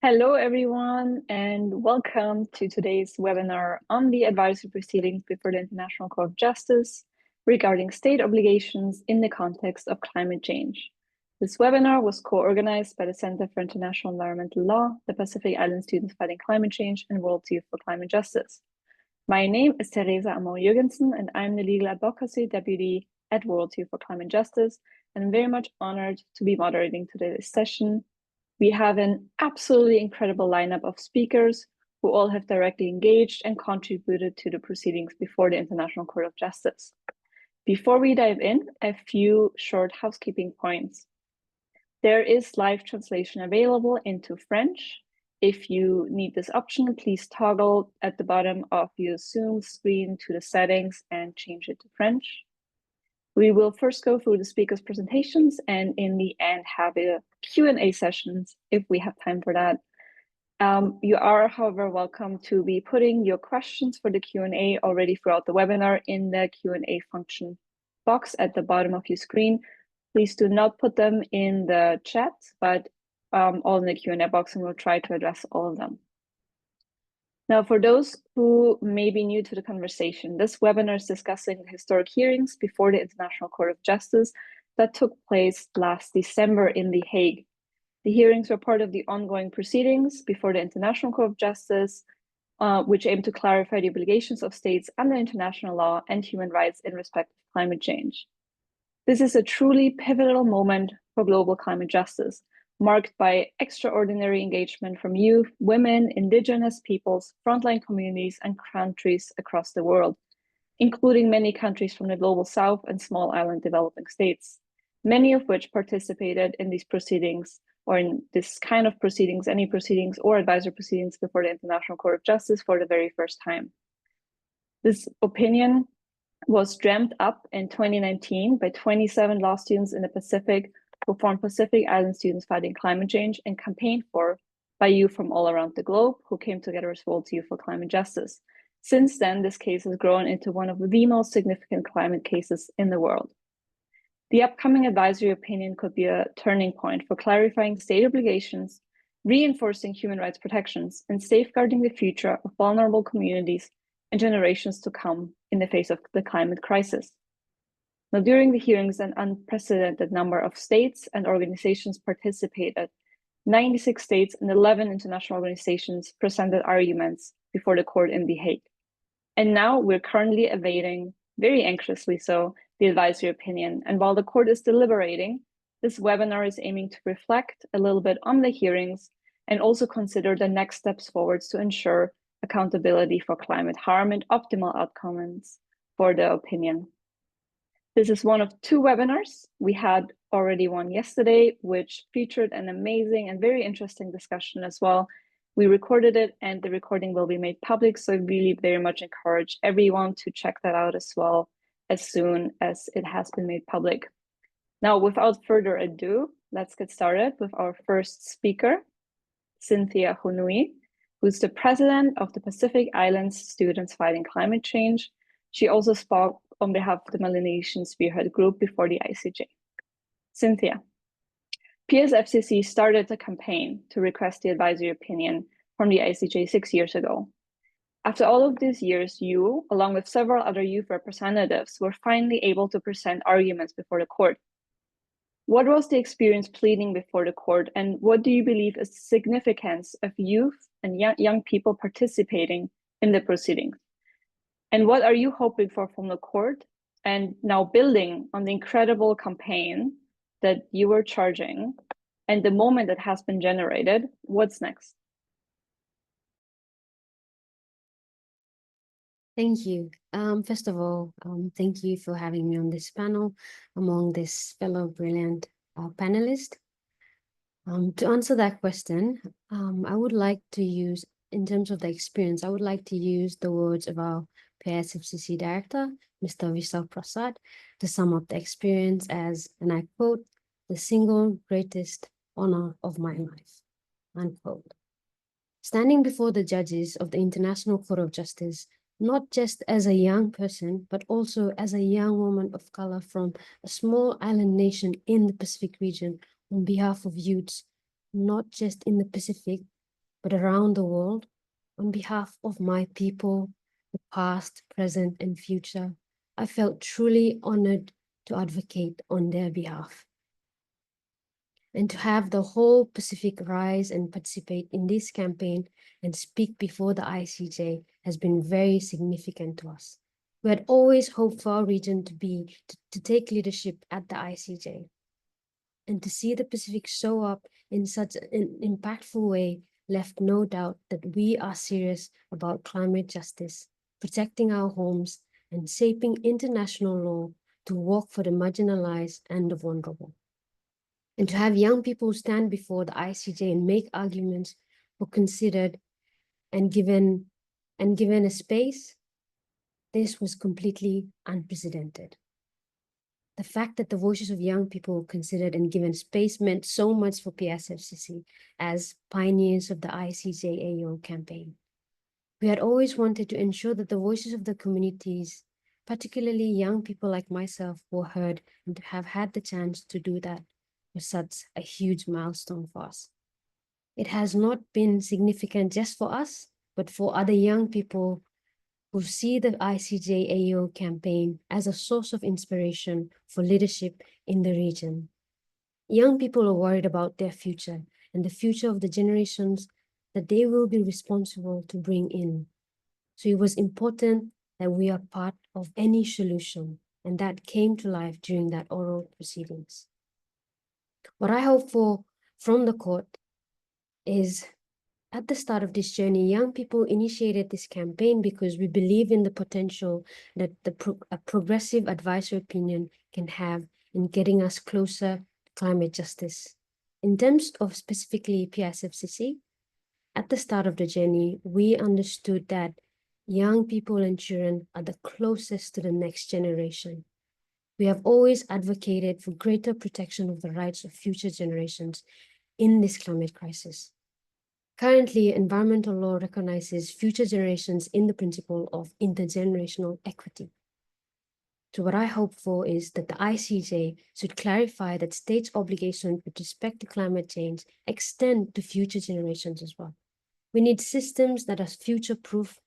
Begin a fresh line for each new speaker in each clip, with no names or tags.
Hello, everyone, and welcome to today's webinar on the advisory proceedings before the International Court of Justice regarding state obligations in the context of climate change. This webinar was co-organized by the Center for International Environmental Law, the Pacific Island Students Fighting Climate Change, and World Youth for Climate Justice. My name is Teresa Amor-Jürgensen, and I'm the Legal Advocacy Deputy at World Youth for Climate Justice, and I'm very much honored to be moderating today's session. We have an absolutely incredible lineup of speakers who all have directly engaged and contributed to the proceedings before the International Court of Justice. Before we dive in, a few short housekeeping points. There is live translation available into French. If you need this option, please toggle at the bottom of your Zoom screen to the settings and change it to French. We will first go through the speakers' presentations and in the end have a Q&A sessions if we have time for that. You are, however, welcome to be putting your questions for the Q&A already throughout the webinar in the Q&A function box at the bottom of your screen. Please do not put them in the chat, but all in the Q&A box, and we'll try to address all of them. Now, for those who may be new to the conversation, this webinar is discussing the historic hearings before the International Court of Justice that took place last December in The Hague. The hearings were part of the ongoing proceedings before the International Court of Justice, which aim to clarify the obligations of states under international law and human rights in respect of climate change. This is a truly pivotal moment for global climate justice, marked by extraordinary engagement from youth, women, indigenous peoples, frontline communities, and countries across the world, including many countries from the global south and small island developing states, many of which participated in these proceedings or in this kind of proceedings, any proceedings or advisory proceedings before the International Court of Justice for the very first time. This opinion was dreamt up in 2019 by 27 law students in the Pacific who formed Pacific Island Students Fighting Climate Change and campaigned for by youth from all around the globe who came together as World Youth for Climate Justice. Since then, this case has grown into one of the most significant climate cases in the world. The upcoming advisory opinion could be a turning point for clarifying state obligations, reinforcing human rights protections, and safeguarding the future of vulnerable communities and generations to come in the face of the climate crisis. Now, during the hearings, an unprecedented number of states and organizations participated. 96 states and 11 international organizations presented arguments before the court in The Hague. And now we're currently awaiting, very anxiously so, the advisory opinion. And while the court is deliberating, this webinar is aiming to reflect a little bit on the hearings and also consider the next steps forwards to ensure accountability for climate harm and optimal outcomes for the opinion. This is one of two webinars. We had already one yesterday, which featured an amazing and very interesting discussion as well. We recorded it and the recording will be made public. So I really very much encourage everyone to check that out as well as soon as it has been made public. Now, without further ado, let's get started with our first speaker, Cynthia Hunui, who's the president of the Pacific Islands Students Fighting Climate Change. She also spoke on behalf of the Melanesian Spearhead Group before the ICJ. Cynthia, PSFCC started a campaign to request the advisory opinion from the ICJ 6 years ago. After all of these years, you, along with several other youth representatives, were finally able to present arguments before the court. What was the experience pleading before the court, and what do you believe is the significance of youth and young people participating in the proceedings? And what are you hoping for from the court? And now building on the incredible campaign that you were charging and the moment that has been generated, what's next?
Thank you. First of all, thank you for having me on this panel among this fellow brilliant panelists. To answer that question, I would like to use, in terms of the experience, I would like to use the words of our PSFCC director, Mr. Vishal Prasad, to sum up the experience as, and I quote, "the single greatest honor of my life," unquote. Standing before the judges of the International Court of Justice, not just as a young person, but also as a young woman of color from a small island nation in the Pacific region on behalf of youths, not just in the Pacific, but around the world, on behalf of my people, the past, present, and future, I felt truly honored to advocate on their behalf. And to have the whole Pacific rise and participate in this campaign and speak before the ICJ has been very significant to us. We had always hoped for our region to take leadership at the ICJ. And to see the Pacific show up in such an impactful way left no doubt that we are serious about climate justice, protecting our homes, and shaping international law to work for the marginalized and the vulnerable. And to have young people stand before the ICJ and make arguments were considered and given a space, this was completely unprecedented. The fact that the voices of young people were considered and given space meant so much for PSFCC as pioneers of the ICJ-AO campaign. We had always wanted to ensure that the voices of the communities, particularly young people like myself, were heard, and to have had the chance to do that was such a huge milestone for us. It has not been significant just for us, but for other young people who see the ICJ-AO campaign as a source of inspiration for leadership in the region. Young people are worried about their future and the future of the generations that they will be responsible to bring in. So it was important that we are part of any solution, and that came to life during that oral proceedings. What I hope for from the court is, at the start of this journey, young people initiated this campaign because we believe in the potential that a progressive advisory opinion can have in getting us closer to climate justice. In terms of specifically PSFCC, at the start of the journey, we understood that young people and children are the closest to the next generation. We have always advocated for greater protection of the rights of future generations in this climate crisis. Currently, environmental law recognizes future generations in the principle of intergenerational equity. So what I hope for is that the ICJ should clarify that states' obligations with respect to climate change extend to future generations as well. We need systems that are future-proof,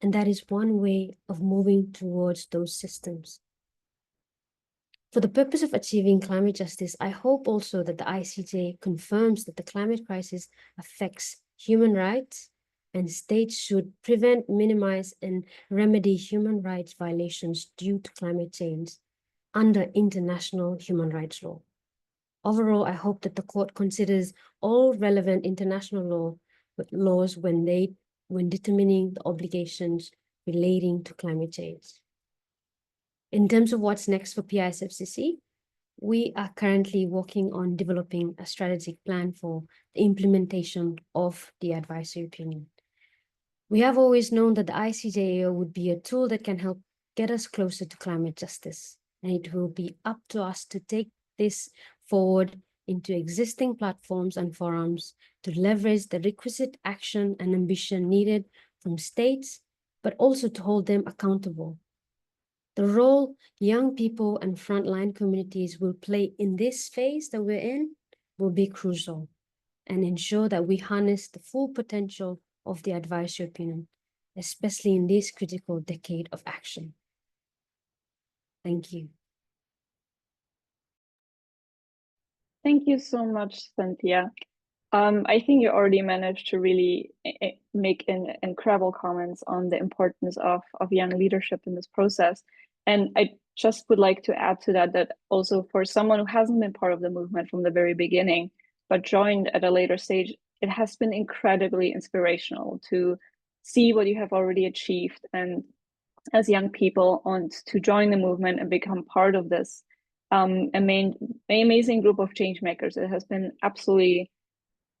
and that is one way of moving towards those systems. For the purpose of achieving climate justice, I hope also that the ICJ confirms that the climate crisis affects human rights, and states should prevent, minimize, and remedy human rights violations due to climate change under international human rights law. Overall, I hope that the court considers all relevant international laws when determining the obligations relating to climate change. In terms of what's next for PISFCC, we are currently working on developing a strategic plan for the implementation of the advisory opinion. We have always known that the ICJAO would be a tool that can help get us closer to climate justice, and it will be up to us to take this forward into existing platforms and forums to leverage the requisite action and ambition needed from states, but also to hold them accountable. The role young people and frontline communities will play in this phase that we're in will be crucial, and ensure that we harness the full potential of the advisory opinion, especially in this critical decade of action. Thank you.
Thank you so much, Cynthia. I think you already managed to really make incredible comments on the importance of young leadership in this process. And I just would like to add to that, that also for someone who hasn't been part of the movement from the very beginning, but joined at a later stage, it has been incredibly inspirational to see what you have already achieved, and as young people, and to join the movement and become part of this amazing group of change makers. It has been absolutely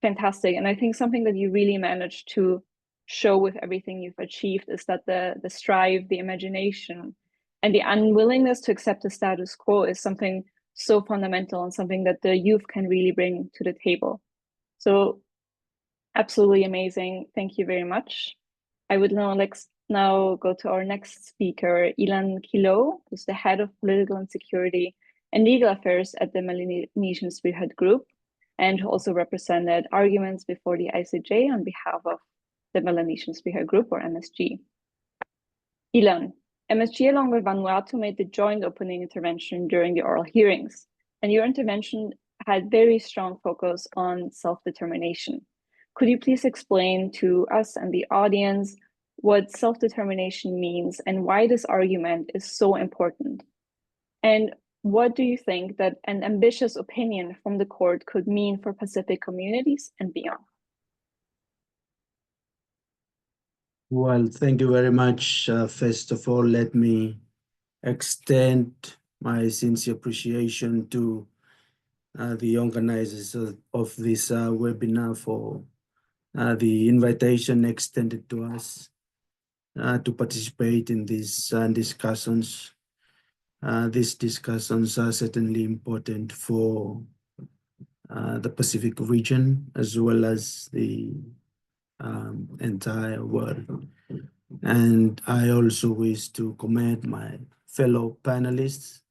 fantastic. And I think something that you really managed to show with everything you've achieved is that the strive, the imagination, and the unwillingness to accept the status quo is something so fundamental, and something that the youth can really bring to the table. So absolutely amazing. Thank you very much. I would now go to our next speaker, Ilan Kilo, who's the head of political and security and legal affairs at the Melanesian Spearhead Group. and who also represented arguments before the ICJ on behalf of the Melanesian Speaker Group, or MSG. Ilan, MSG along with Vanuatu made the joint opening intervention during the oral hearings, and your intervention had very strong focus on self-determination. Could you please explain to us and the audience what self-determination means and why this argument is so important? And what do you think that an ambitious opinion from the court could mean for Pacific communities and beyond?
Well, thank you very much. First of all, let me extend my sincere appreciation to the organizers of this webinar for the invitation extended to us to participate in these discussions. These discussions are certainly important for the Pacific region as well as the entire world. And I also wish to commend my fellow panelists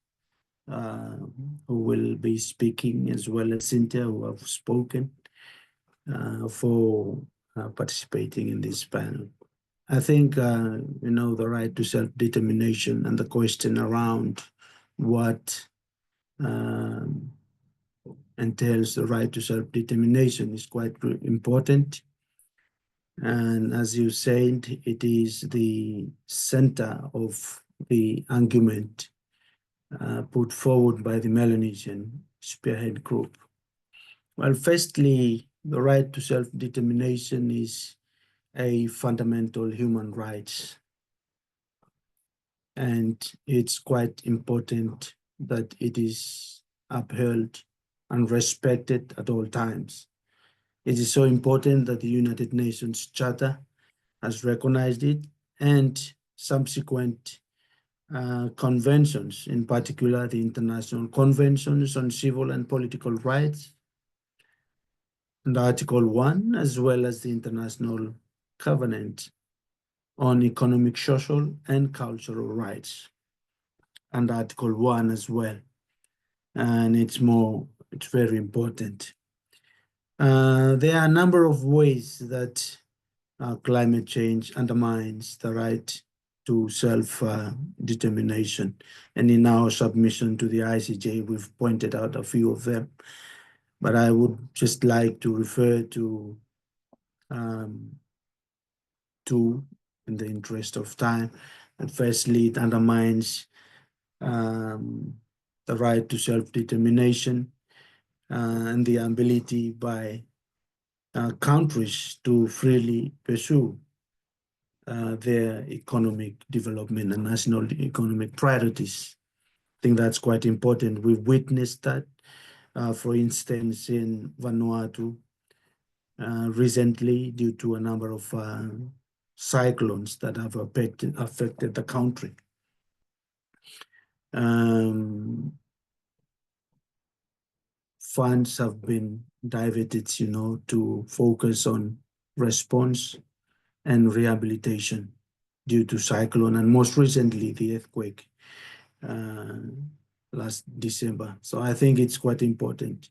who will be speaking, as well as Cynthia, who have spoken, for participating in this panel. I think, the right to self-determination and the question around what entails the right to self-determination is quite important. And as you said, it is the center of the argument put forward by the Melanesian Spearhead Group. Well, firstly, the right to self-determination is a fundamental human right. And it's quite important that it is upheld and respected at all times. It is so important that the United Nations Charter has recognized it, and subsequent conventions, in particular the International Conventions on Civil and Political Rights, and Article 1, as well as the International Covenant on Economic, Social, and Cultural Rights, and Article 1 as well. And it's very important. There are a number of ways that climate change undermines the right to self-determination. And in our submission to the ICJ, we've pointed out a few of them. But I would just like to refer to two in the interest of time. And firstly, it undermines the right to self-determination and the ability by countries to freely pursue their economic development and national economic priorities. I think that's quite important. We've witnessed that, for instance, in Vanuatu recently, due to a number of cyclones that have affected the country. Funds have been diverted, to focus on response and rehabilitation due to cyclone, and most recently the earthquake last December. So I think it's quite important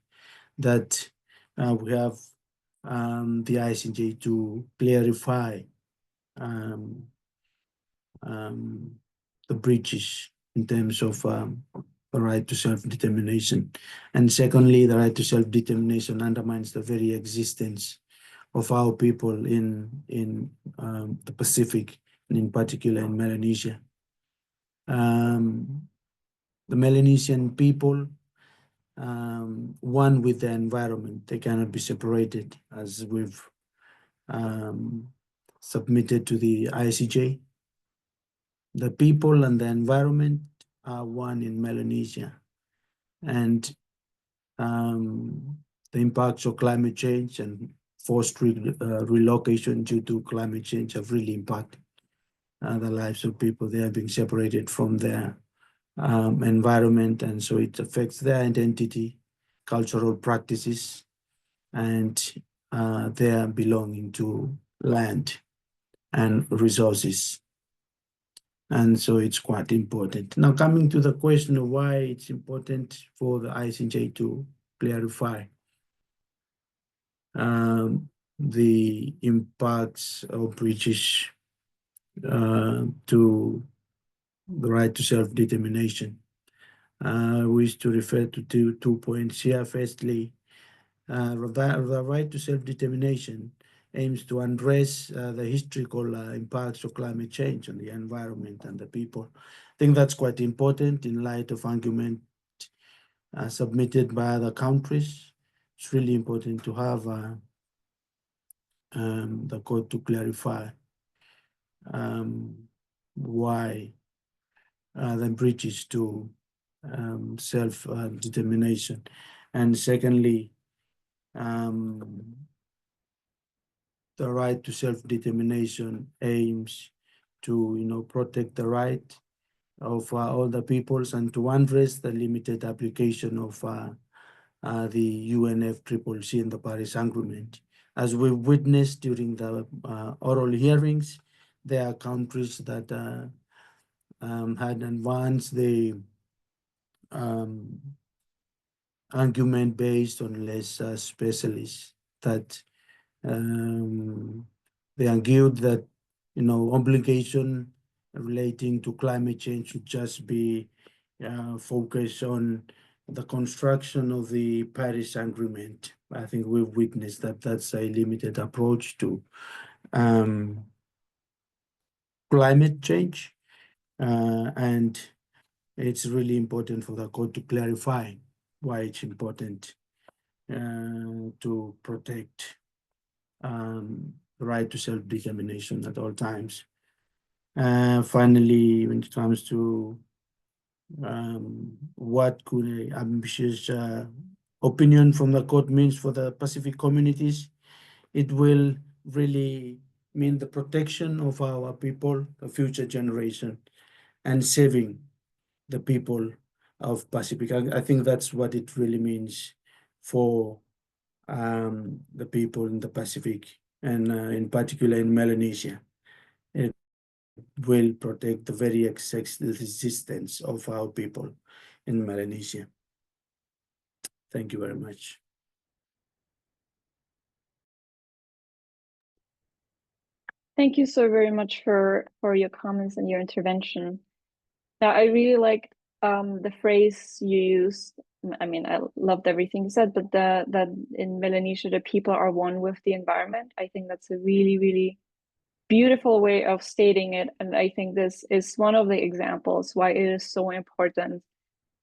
that we have the ICJ to clarify the breaches in terms of the right to self-determination. And secondly, the right to self-determination undermines the very existence of our people in the Pacific, and in particular in Melanesia. The Melanesian people, one with the environment, they cannot be separated, as we've submitted to the ICJ. The people and the environment are one in Melanesia, and the impacts of climate change and forced relocation due to climate change have really impacted the lives of people. They are being separated from their environment, and so it affects their identity, cultural practices, and their belonging to land and resources. And so it's quite important. Now, coming to the question of why it's important for the ICJ to clarify. the impacts of breaches to the right to self-determination. I wish to refer to two points here. Firstly, the right to self-determination aims to address the historical impacts of climate change on the environment and the people. I think that's quite important in light of argument submitted by other countries. It's really important to have the court to clarify why the breaches to self-determination. And secondly, the right to self-determination aims to protect the right of all the peoples and to address the limited application of the UNFCCC and the Paris Agreement. As we witnessed during the oral hearings, there are countries that had advanced the argument based on less specialists that they argued that obligation relating to climate change should just be focused on the construction of the Paris Agreement. I think we've witnessed that that's a limited approach to climate change, and it's really important for the court to clarify why it's important to protect the right to self-determination at all times. Finally, when it comes to what could an ambitious opinion from the court means for the Pacific communities, it will really mean the protection of our people, the future generation, and saving the people of Pacific. I think that's what it really means for the people in the Pacific, and in particular in Melanesia. It will protect the very existence of our people in Melanesia. Thank you very much.
Thank you so very much for your comments and your intervention. Now, I really like the phrase you used. I mean, I loved everything you said, but that in Melanesia, the people are one with the environment. I think that's a really, really beautiful way of stating it. And I think this is one of the examples why it is so important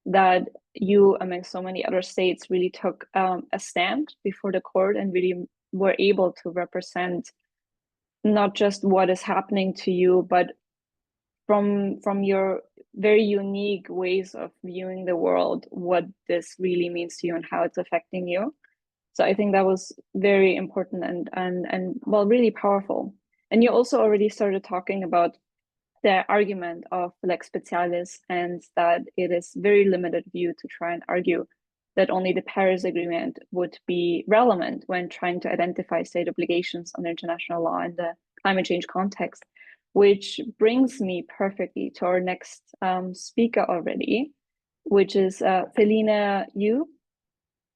that you, among so many other states, really took a stand before the court and really were able to represent not just what is happening to you, but from your very unique ways of viewing the world, what this really means to you and how it's affecting you. So I think that was very important and well, really powerful. And you also already started talking about the argument of lex specialis, and that it is very limited view to try and argue that only the Paris Agreement would be relevant when trying to identify state obligations under international law in the climate change context, which brings me perfectly to our next speaker already, which is Felina Yu,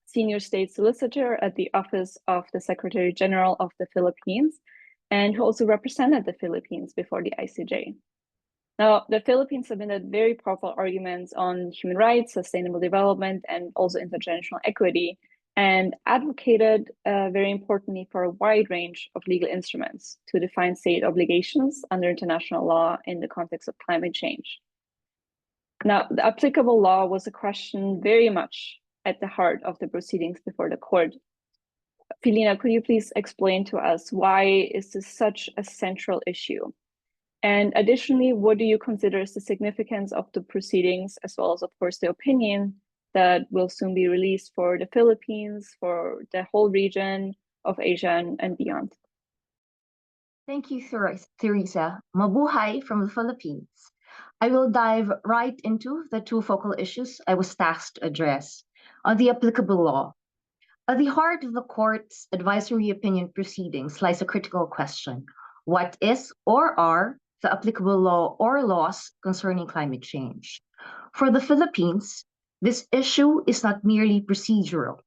Senior State Solicitor at the Office of the Secretary General of the Philippines, and who also represented the Philippines before the ICJ. Now, the Philippines submitted very powerful arguments on human rights, sustainable development, and also intergenerational equity, and advocated very importantly for a wide range of legal instruments to define state obligations under international law in the context of climate change. Now, the applicable law was a question very much at the heart of the proceedings before the court. Felina, could you please explain to us why is this such a central issue? And additionally, what do you consider is the significance of the proceedings, as well as, of course, the opinion that will soon be released for the Philippines, for the whole region of Asia and beyond?
Thank you, Teresa. Mabuhay from the Philippines. I will dive right into the two focal issues I was tasked to address on the applicable law. At the heart of the court's advisory opinion proceedings lies a critical question. What is or are the applicable law or laws concerning climate change? For the Philippines, this issue is not merely procedural.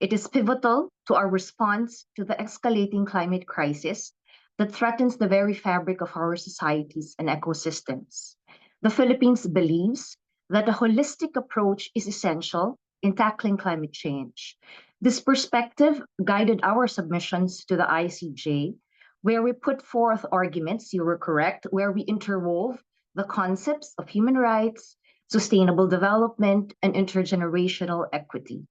It is pivotal to our response to the escalating climate crisis that threatens the very fabric of our societies and ecosystems. The Philippines believes that a holistic approach is essential in tackling climate change. This perspective guided our submissions to the ICJ, where we put forth arguments, you were correct, where we interwove the concepts of human rights, sustainable development, and intergenerational equity.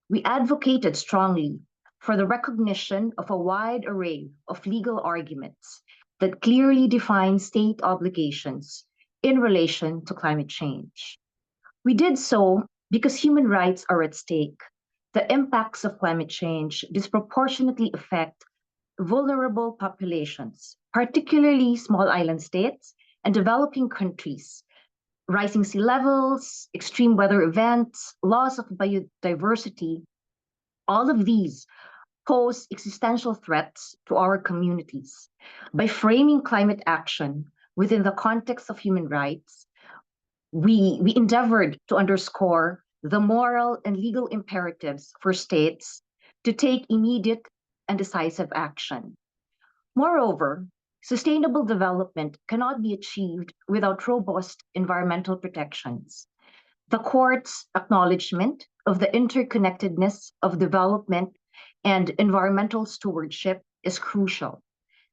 We advocated strongly for the recognition of a wide array of legal arguments that clearly define state obligations in relation to climate change. We did so because human rights are at stake. The impacts of climate change disproportionately affect vulnerable populations, particularly small island states and developing countries. Rising sea levels, extreme weather events, loss of biodiversity, all of these pose existential threats to our communities. By framing climate action within the context of human rights, we endeavored to underscore the moral and legal imperatives for states to take immediate and decisive action. Moreover, sustainable development cannot be achieved without robust environmental protections. The court's acknowledgement of the interconnectedness of development and environmental stewardship is crucial.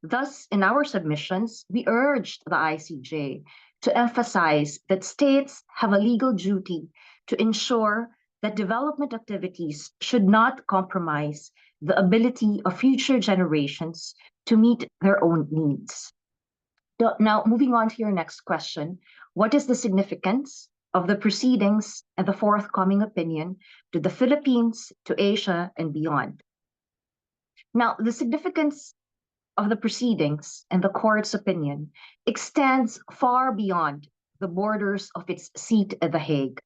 Thus, in our submissions, we urged the ICJ to emphasize that states have a legal duty to ensure that development activities should not compromise the ability of future generations to meet their own needs. Now, moving on to your next question, what is the significance of the proceedings and the forthcoming opinion to the Philippines, to Asia, and beyond? Now, the significance of the proceedings and the court's opinion extends far beyond the borders of its seat at The Hague.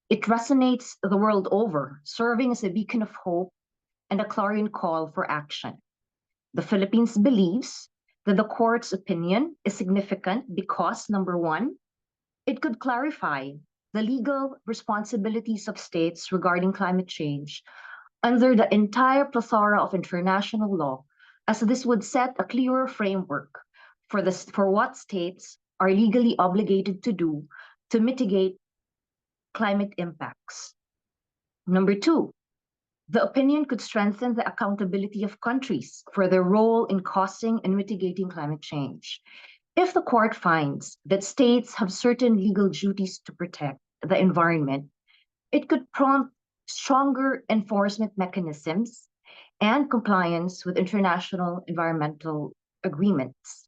It resonates the world over, serving as a beacon of hope and a clarion call for action. The Philippines believes that the court's opinion is significant because, number one, it could clarify the legal responsibilities of states regarding climate change under the entire plethora of international law, as this would set a clearer framework for what states are legally obligated to do to mitigate climate impacts. Number two, the opinion could strengthen the accountability of countries for their role in causing and mitigating climate change. If the court finds that states have certain legal duties to protect the environment, it could prompt stronger enforcement mechanisms and compliance with international environmental agreements.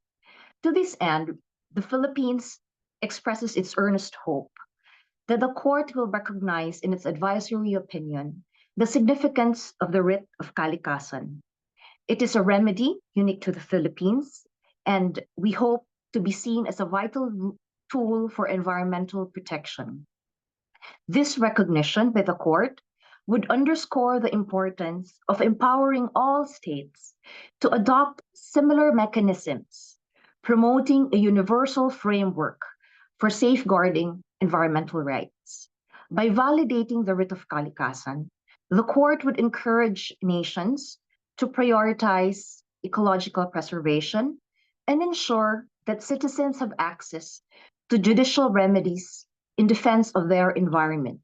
To this end, the Philippines expresses its earnest hope that the court will recognize in its advisory opinion the significance of the writ of kalikasan. It is a remedy unique to the Philippines, and we hope to be seen as a vital tool for environmental protection. This recognition by the court would underscore the importance of empowering all states to adopt similar mechanisms, promoting a universal framework for safeguarding environmental rights. By validating the writ of kalikasan, the court would encourage nations to prioritize ecological preservation and ensure that citizens have access to judicial remedies in defense of their environment,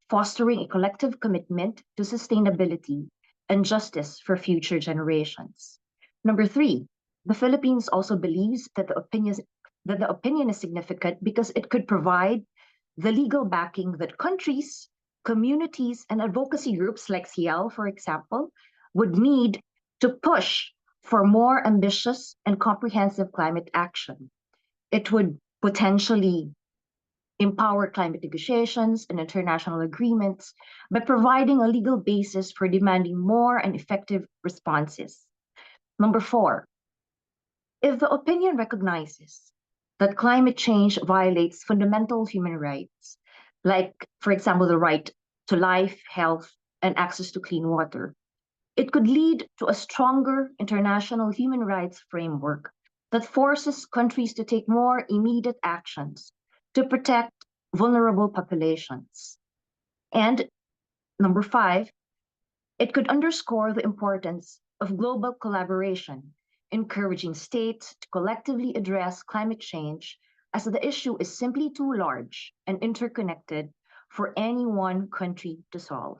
fostering a collective commitment to sustainability and justice for future generations. Number three, the Philippines also believes that the opinion is significant because it could provide the legal backing that countries, communities, and advocacy groups like CL, for example, would need to push for more ambitious and comprehensive climate action. It would potentially empower climate negotiations and international agreements by providing a legal basis for demanding more and effective responses. Number four, if the opinion recognizes that climate change violates fundamental human rights, like, for example, the right to life, health, and access to clean water, it could lead to a stronger international human rights framework that forces countries to take more immediate actions to protect vulnerable populations. And number five, It could underscore the importance of global collaboration, encouraging states to collectively address climate change as the issue is simply too large and interconnected for any one country to solve.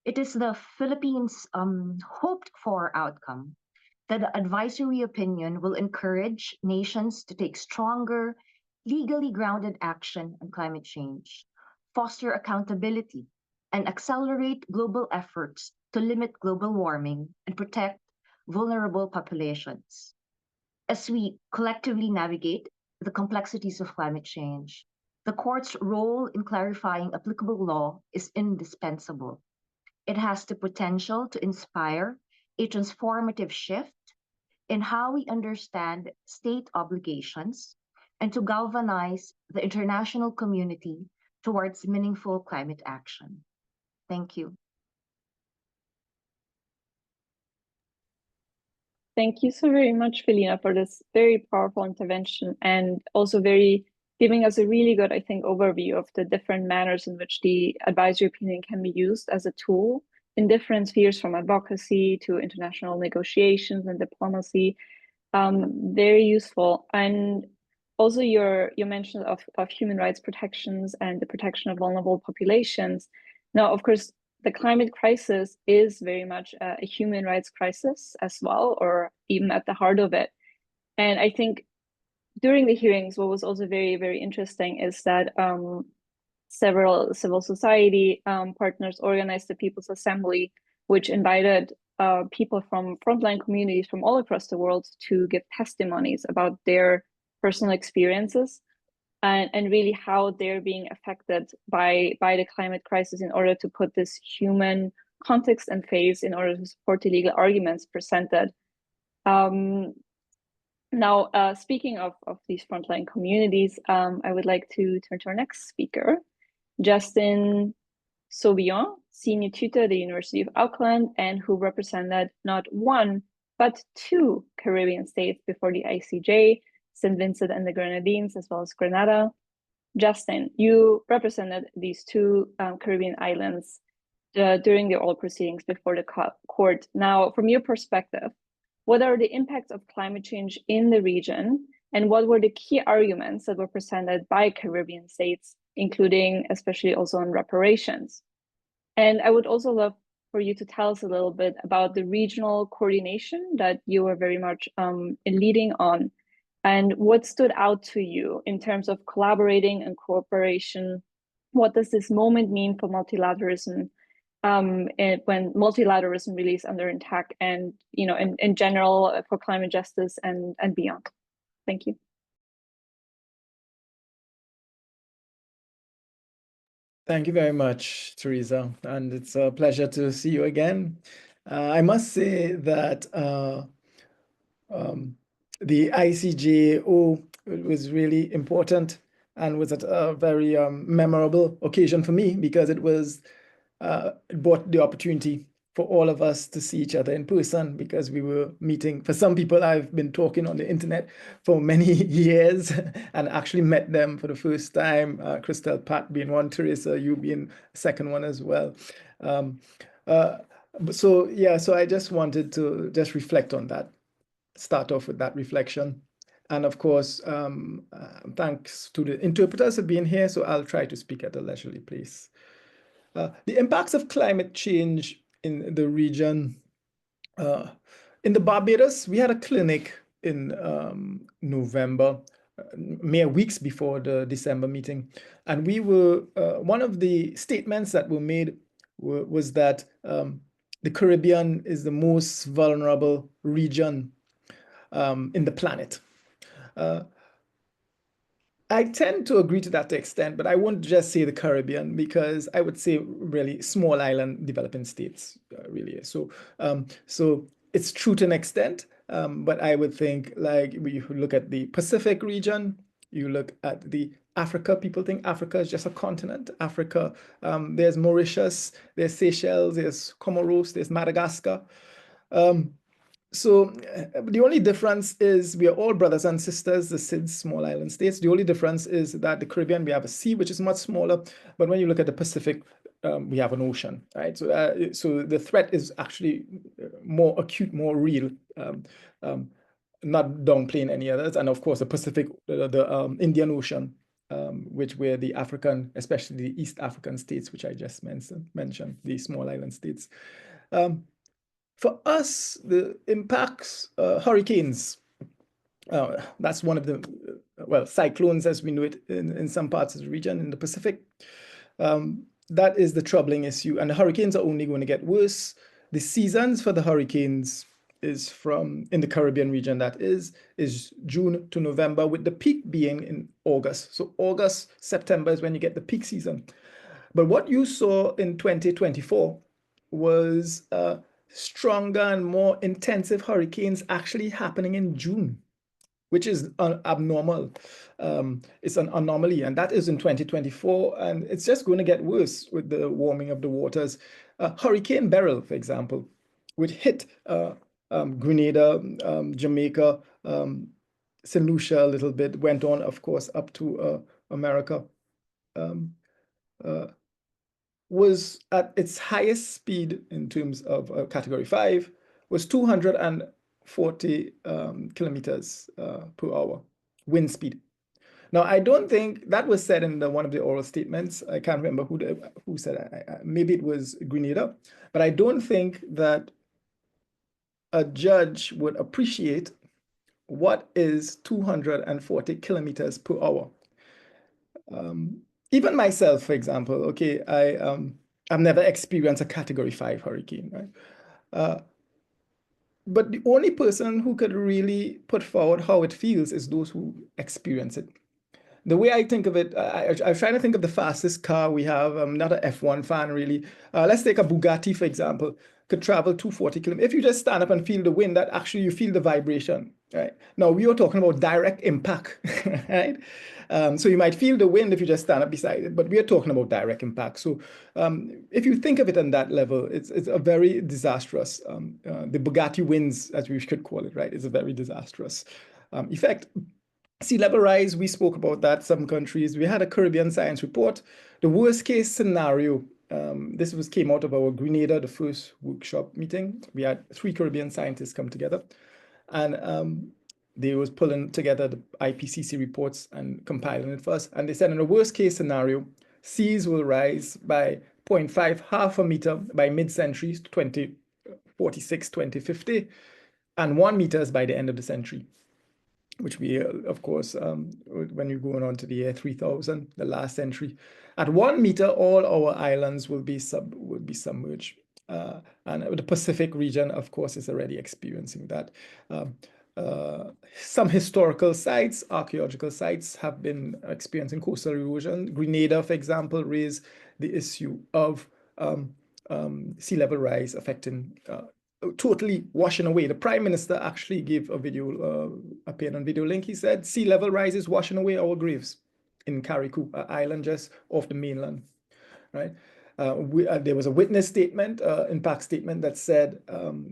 It is the Philippines' hoped for outcome that the advisory opinion will encourage nations to take stronger, legally grounded action on climate change, foster accountability, and accelerate global efforts to limit global warming and protect vulnerable populations. As we collectively navigate the complexities of climate change, the court's role in clarifying applicable law is indispensable. It has the potential to inspire a transformative shift in how we understand state obligations and to galvanize the international community towards meaningful climate action. Thank you.
Thank you so very much, Felina, for this very powerful intervention and also giving us a really good, I think, overview of the different manners in which the advisory opinion can be used as a tool in different spheres, from advocacy to international negotiations and diplomacy. Very useful. And also your mention of human rights protections and the protection of vulnerable populations. Now, of course, the climate crisis is very much a human rights crisis as well, or even at the heart of it. And I think during the hearings, what was also very, very interesting is that several civil society partners organized the People's Assembly, which invited people from frontline communities from all across the world to give testimonies about their personal experiences and really how they're being affected by the climate crisis in order to put this human context and face in order to support the legal arguments presented. Now, speaking of these frontline communities, I would like to turn to our next speaker, Justin Sauvillon, senior tutor at the University of Auckland, and who represented not one, but two Caribbean states before the ICJ, St. Vincent and the Grenadines, as well as Grenada. Justin, you represented these two Caribbean islands during the oral proceedings before the court. Now, from your perspective, what are the impacts of climate change in the region, and what were the key arguments that were presented by Caribbean states, including especially also on reparations? And I would also love for you to tell us a little bit about the regional coordination that you were very much leading on, and what stood out to you in terms of collaborating and cooperation. What does this moment mean for multilateralism when multilateralism really is under attack, and in general for climate justice and beyond? Thank you.
Thank you very much, Teresa, and it's a pleasure to see you again. I must say that the ICJO was really important and was a very memorable occasion for me, because it brought the opportunity for all of us to see each other in person, because we were meeting. For some people, I've been talking on the internet for many years and actually met them for the first time. Christelle, Pat being one, Teresa, you being the second one as well. So I just wanted to just reflect on that, start off with that reflection. And of course, thanks to the interpreters for being here. So I'll try to speak at a leisurely pace. The impacts of climate change in the region. In the Barbados, we had a clinic in November, mere weeks before the December meeting. And we were, one of the statements that were made was that the Caribbean is the most vulnerable region in the planet. I tend to agree to that extent, but I won't just say the Caribbean, because I would say really small island developing states, really. So it's true to an extent, but I would think, like, we look at the Pacific region, you look at the Africa, people think Africa is just a continent. Africa, there's Mauritius, there's Seychelles, there's Comoros, there's Madagascar. So the only difference is we are all brothers and sisters, the SIDS, small island states. The only difference is that the Caribbean, we have a sea, which is much smaller. But when you look at the Pacific, we have an ocean, right? So, so the threat is actually more acute, more real, not downplaying any others. And of course, the Pacific, the Indian Ocean, which were the African, especially the East African states, which I just mentioned, the small island states. For us, the impacts, hurricanes, that's one of the, well, cyclones as we know it in some parts of the region in the Pacific. That is the troubling issue. And the hurricanes are only going to get worse. The seasons for the hurricanes is from, in the Caribbean region, that is June to November, with the peak being in August. So August, September is when you get the peak season. But what you saw in 2024 was stronger and more intensive hurricanes actually happening in June, which is abnormal. It's an anomaly, and that is in 2024, and it's just going to get worse with the warming of the waters. Hurricane Beryl, for example, which hit Grenada, Jamaica, St. Lucia a little bit, went on, of course, up to America. Was at its highest speed in terms of category 5, was 240 kilometers per hour wind speed. Now, I don't think that was said in one of the oral statements. I can't remember who said it. Maybe it was Grenada, but I don't think that a judge would appreciate what is 240 kilometers per hour. Even myself, for example, okay, I've never experienced a category 5 hurricane, right? But the only person who could really put forward how it feels is those who experience it. The way I think of it, I'm trying to think of the fastest car we have. I'm not an F1 fan, really. Let's take a Bugatti, for example, could travel 240 kilometers. If you just stand up and feel the wind, that actually you feel the vibration, right? Now, we are talking about direct impact, right? So you might feel the wind if you just stand up beside it, but we are talking about direct impact. So if you think of it on that level, it's a very disastrous, the Bugatti winds, as we could call it, right? It's a very disastrous effect. Sea level rise, we spoke about that, some countries. We had a Caribbean science report. The worst case scenario, this came out of our Grenada, the first workshop meeting. We had 3 Caribbean scientists come together, and they was pulling together the IPCC reports and compiling it for us. And they said in the worst case scenario, seas will rise by 0.5, half a meter by mid-century, 2046, 2050, and 1 meters by the end of the century, which we, of course, when you're going on to the year 3000, the last century. At 1 meter, all our islands will be submerged. And the Pacific region, of course, is already experiencing that. Some historical sites, archaeological sites, have been experiencing coastal erosion. Grenada, for example, raised the issue of sea level rise affecting totally washing away. The Prime Minister actually gave a video, appeared on video link. He said, sea level rise is washing away our graves in Carriacou, an island just off the mainland, right? There was a witness statement, impact statement that said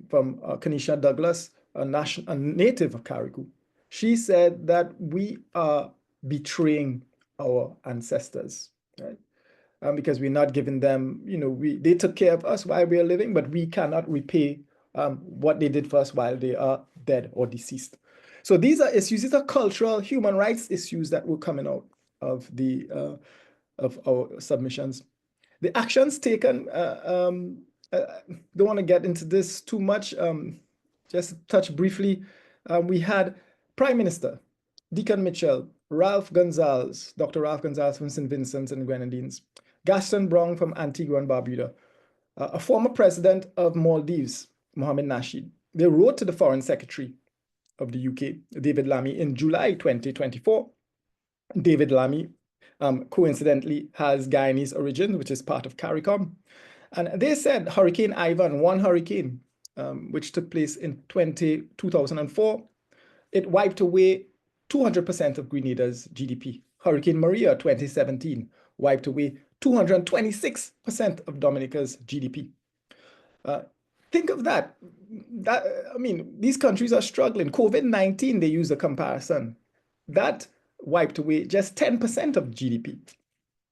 from Kanisha Douglas, a native of Carriacou. She said that we are betraying our ancestors, right? Because we're not giving them, they took care of us while we are living, but we cannot repay what they did for us while they are dead or deceased. So these are issues, these are cultural human rights issues that were coming out of of our submissions. The actions taken, don't want to get into this too much, just touch briefly. We had Prime Minister Deacon Mitchell, Ralph Gonzalez, Dr. Ralph Gonzalez from St. Vincent and Grenadines, Gaston Brown from Antigua and Barbuda, a former president of Maldives, Mohammed Nasheed. They wrote to the Foreign Secretary of the UK, David Lammy, in July 2024. David Lammy, coincidentally, has Guyanese origin, which is part of CARICOM. And they said Hurricane Ivan, one hurricane, which took place in 2004, it wiped away 200% of Grenada's GDP. Hurricane Maria, 2017, wiped away 226% of Dominica's GDP. think of that. I mean, these countries are struggling. COVID-19, they use a comparison. That wiped away just 10% of GDP.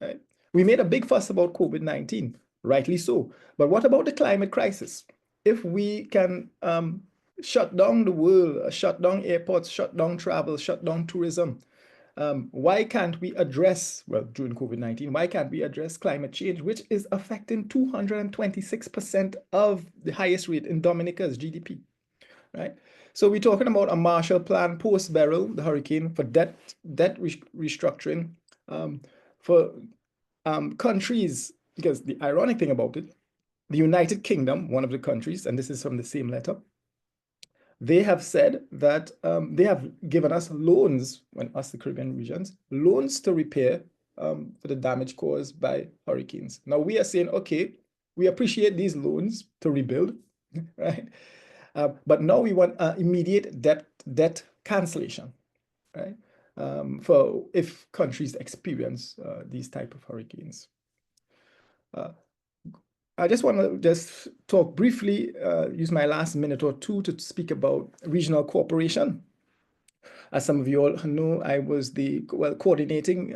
Right? We made a big fuss about COVID-19, rightly so. But what about the climate crisis? If we can shut down the world, shut down airports, shut down travel, shut down tourism, why can't we address, well, during COVID-19, why can't we address climate change, which is affecting 226% of the highest rate in Dominica's GDP, right? So we're talking about a Marshall Plan post-Beryl, the hurricane, for debt restructuring, for countries, because the ironic thing about it, the United Kingdom, one of the countries, and this is from the same letter, they have said that they have given us loans, when us, the Caribbean regions, loans to repair for the damage caused by hurricanes. Now we are saying, okay, we appreciate these loans to rebuild, right? But now we want immediate debt cancellation, right? For if countries experience these type of hurricanes. I just want to just talk briefly, use my last minute or two to speak about regional cooperation. As some of you all know, I was coordinating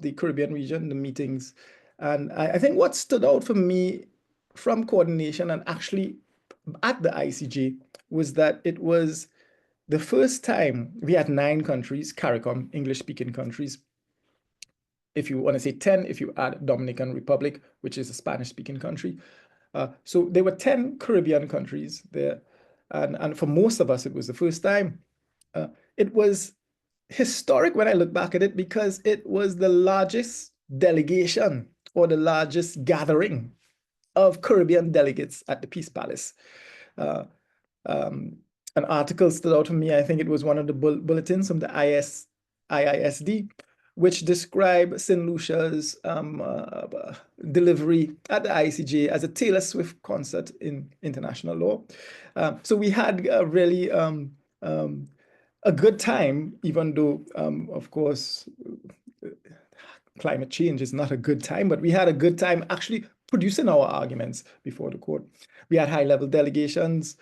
the Caribbean region, the meetings. And I think what stood out for me from coordination and actually at the ICJ was that it was the first time we had 9 countries, CARICOM, English-speaking countries. If you want to say 10, if you add Dominican Republic, which is a Spanish-speaking country. So there were 10 Caribbean countries there. And for most of us, it was the first time. It was historic when I look back at it because it was the largest delegation or the largest gathering of Caribbean delegates at the Peace Palace. An article stood out to me. I think it was one of the bulletins from the IISD, which described St. Lucia's delivery at the ICJ as a Taylor Swift concert in international law. So we had really a good time, even though, of course, climate change is not a good time, but we had a good time actually producing our arguments before the court. We had high-level delegations.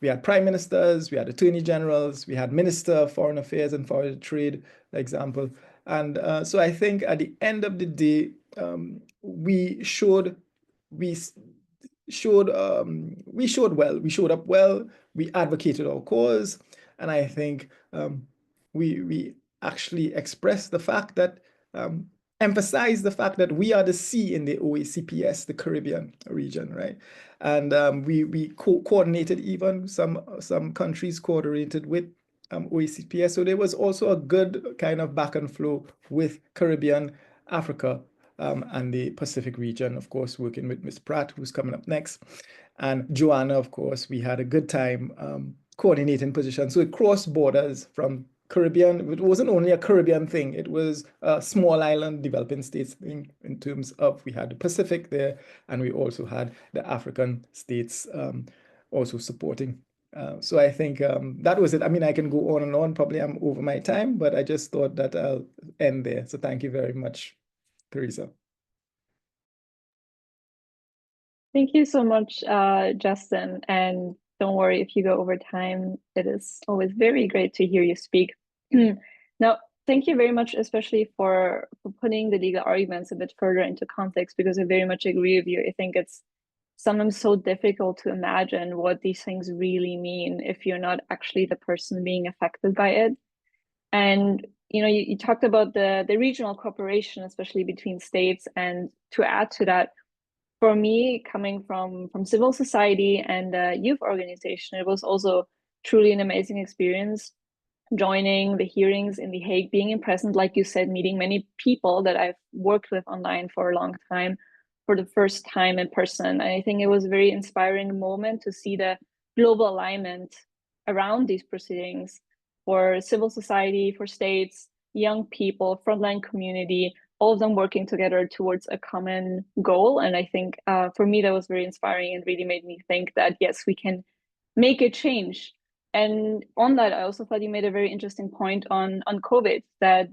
We had prime ministers, we had attorney generals, we had minister of foreign affairs and foreign trade, for example. And so I think at the end of the day, we showed up well, we advocated our cause, and I think we actually expressed the fact that, emphasized the fact that we are the C in the OACPS, the Caribbean region, right? And we coordinated, even some countries coordinated with OACPS. So there was also a good kind of back and flow with Caribbean, Africa, and the Pacific region, of course, working with Ms. Pratt, who's coming up next. And Joanna, of course, we had a good time coordinating positions. So it crossed borders from Caribbean. It wasn't only a Caribbean thing, it was a small island developing states thing in terms of, we had the Pacific there, and we also had the African states also supporting. So I think that was it. I mean, I can go on and on, probably I'm over my time, but I just thought that I'll end there. So thank you very much, Teresa.
Thank you so much, Justin. And don't worry if you go over time. It is always very great to hear you speak. Now, thank you very much, especially for putting the legal arguments a bit further into context, because I very much agree with you. I think it's sometimes so difficult to imagine what these things really mean if you're not actually the person being affected by it. And you talked about the regional cooperation, especially between states. And to add to that, for me, coming from civil society and a youth organization, it was also truly an amazing experience joining the hearings in The Hague, being present, like you said, meeting many people that I've worked with online for a long time for the first time in person. And I think it was a very inspiring moment to see the global alignment around these proceedings for civil society, for states, young people, frontline community, all of them working together towards a common goal. And I think for me, that was very inspiring and really made me think that, yes, we can make a change. And on that, I also thought you made a very interesting point on COVID, that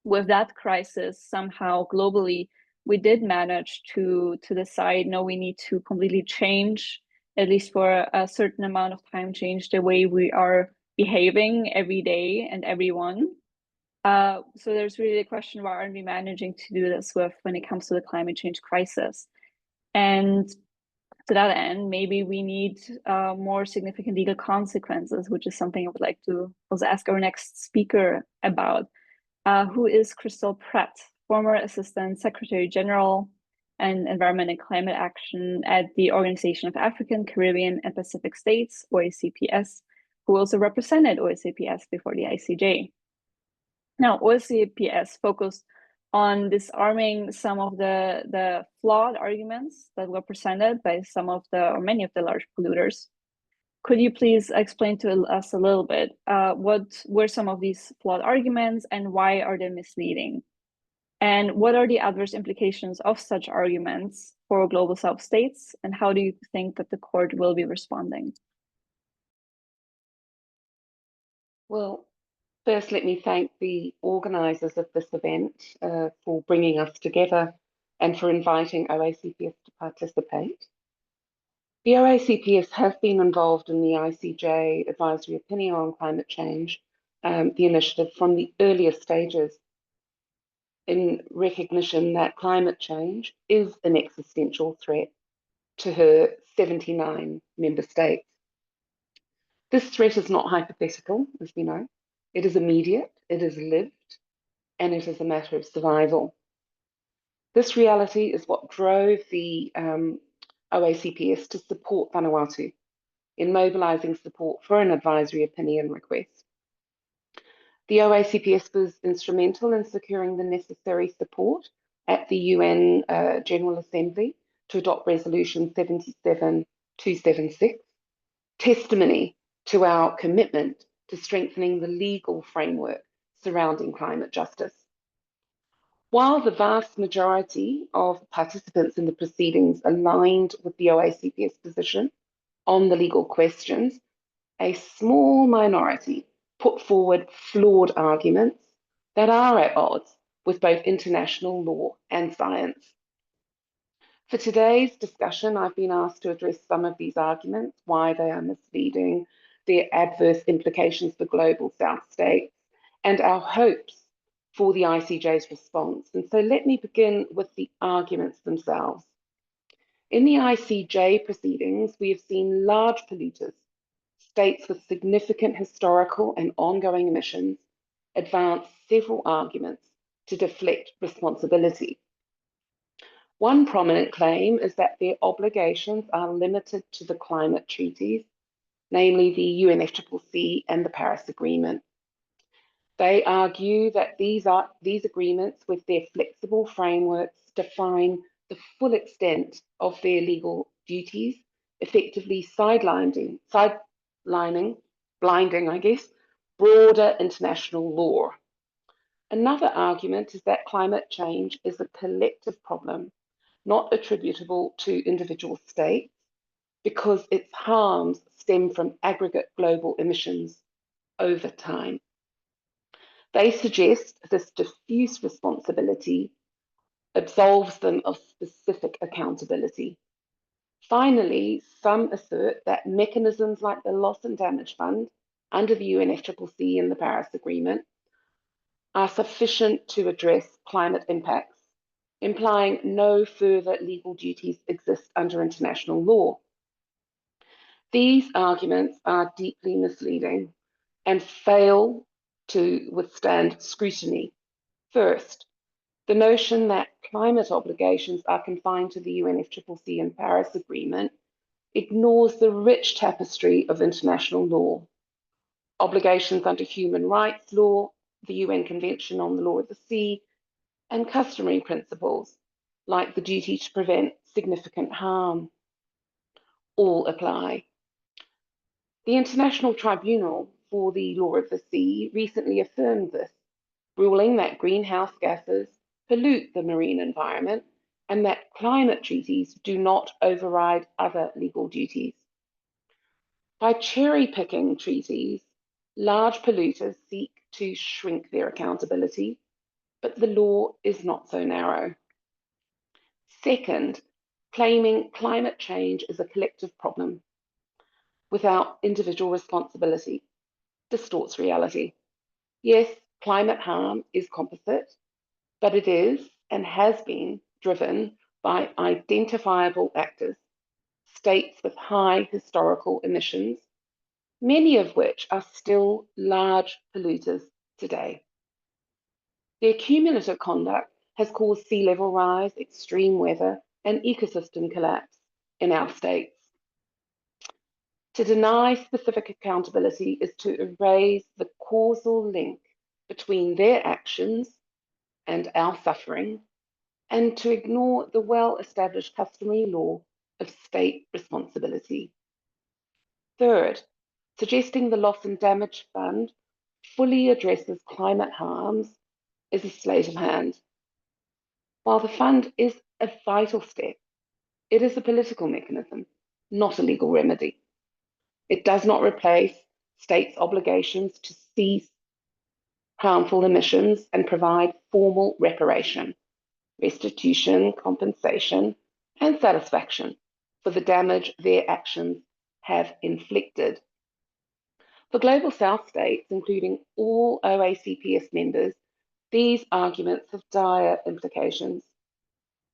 with that crisis, somehow globally, we did manage to decide, no, we need to completely change at least for a certain amount of time, change the way we are behaving every day and everyone. So there's really a question, why aren't we managing to do this when it comes to the climate change crisis? And to that end, maybe we need more significant legal consequences, which is something I would like to also ask our next speaker about, who is Crystal Pratt, former Assistant Secretary General and Environment and Climate Action at the Organization of African, Caribbean, and Pacific States, OACPS, who also represented OACPS before the ICJ. Now, OACPS focused on disarming some of the flawed arguments that were presented by many of the large polluters. Could you please explain to us a little bit what were some of these flawed arguments and why are they misleading? And what are the adverse implications of such arguments for Global South states? And how do you think that the court will be responding?
Well, first, let me thank the organisers of this event for bringing us together and for inviting OACPS to participate. The OACPS has been involved in the ICJ advisory opinion on climate change, the initiative from the earliest stages, in recognition that climate change is an existential threat to her 79 member states. This threat is not hypothetical, as we know. It is immediate, it is lived, and it is a matter of survival. This reality is what drove the OACPS to support Vanuatu in mobilising support for an advisory opinion request. The OACPS was instrumental in securing the necessary support at the UN General Assembly to adopt Resolution 77276, testimony to our commitment to strengthening the legal framework surrounding climate justice. While the vast majority of participants in the proceedings aligned with the OACPS position on the legal questions, a small minority put forward flawed arguments that are at odds with both international law and science. For today's discussion, I've been asked to address some of these arguments, why they are misleading, their adverse implications for Global South states, and our hopes for the ICJ's response. And so let me begin with the arguments themselves. In the ICJ proceedings, we have seen large polluters, states with significant historical and ongoing emissions, advance several arguments to deflect responsibility. One prominent claim is that their obligations are limited to the climate treaties, namely the UNFCCC and the Paris Agreement. They argue that these agreements, with their flexible frameworks, define the full extent of their legal duties, effectively blinding, broader international law. Another argument is that climate change is a collective problem, not attributable to individual states, because its harms stem from aggregate global emissions over time. They suggest this diffuse responsibility absolves them of specific accountability. Finally, some assert that mechanisms like the Loss and Damage Fund under the UNFCCC and the Paris Agreement are sufficient to address climate impacts, implying no further legal duties exist under international law. These arguments are deeply misleading and fail to withstand scrutiny. First, the notion that climate obligations are confined to the UNFCCC and Paris Agreement ignores the rich tapestry of international law. Obligations under human rights law, the UN Convention on the Law of the Sea, and customary principles, like the duty to prevent significant harm, all apply. The International Tribunal for the Law of the Sea recently affirmed this, ruling that greenhouse gases pollute the marine environment and that climate treaties do not override other legal duties. By cherry-picking treaties, large polluters seek to shrink their accountability, but the law is not so narrow. Second, claiming climate change is a collective problem without individual responsibility distorts reality. Yes, climate harm is composite, but it is and has been driven by identifiable actors, states with high historical emissions, many of which are still large polluters today. Their cumulative conduct has caused sea level rise, extreme weather, and ecosystem collapse in our states. To deny specific accountability is to erase the causal link between their actions and our suffering, and to ignore the well-established customary law of state responsibility. Third, suggesting the Loss and Damage Fund fully addresses climate harms is a sleight of hand. While the fund is a vital step, it is a political mechanism, not a legal remedy. It does not replace states' obligations to cease harmful emissions and provide formal reparation, restitution, compensation, and satisfaction for the damage their actions have inflicted. For Global South states, including all OACPS members, these arguments have dire implications.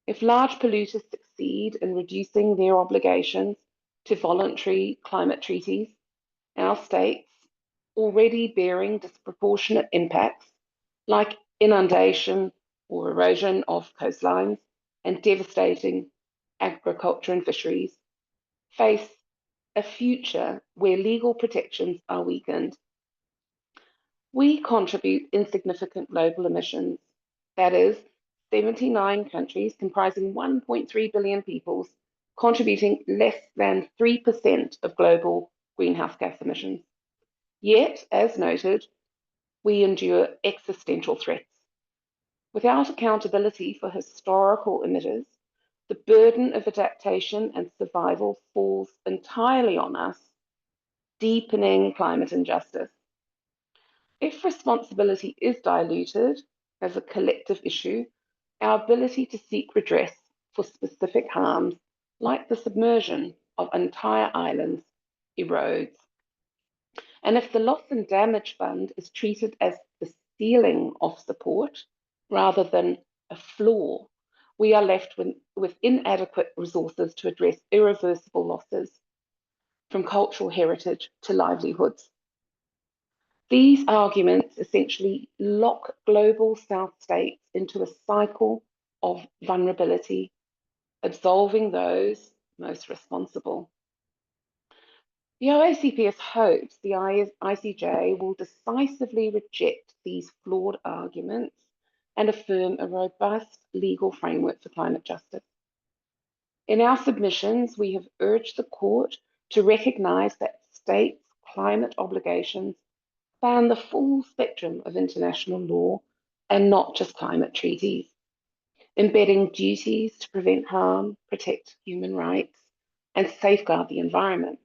If large polluters succeed in reducing their obligations to voluntary climate treaties, our states, already bearing disproportionate impacts like inundation or erosion of coastlines and devastating agriculture and fisheries, face a future where legal protections are weakened. We contribute insignificant global emissions, that is, 79 countries comprising 1.3 billion people, contributing less than 3% of global greenhouse gas emissions. Yet, as noted, we endure existential threats. Without accountability for historical emitters, the burden of adaptation and survival falls entirely on us, deepening climate injustice. If responsibility is diluted as a collective issue, our ability to seek redress for specific harms, like the submersion of entire islands, erodes. And if the Loss and Damage Fund is treated as the ceiling of support rather than a floor, we are left with inadequate resources to address irreversible losses from cultural heritage to livelihoods. These arguments essentially lock global South states into a cycle of vulnerability, absolving those most responsible. The OACPS hopes the ICJ will decisively reject these flawed arguments and affirm a robust legal framework for climate justice. In our submissions, we have urged the court to recognise that states' climate obligations span the full spectrum of international law and not just climate treaties, embedding duties to prevent harm, protect human rights, and safeguard the environment.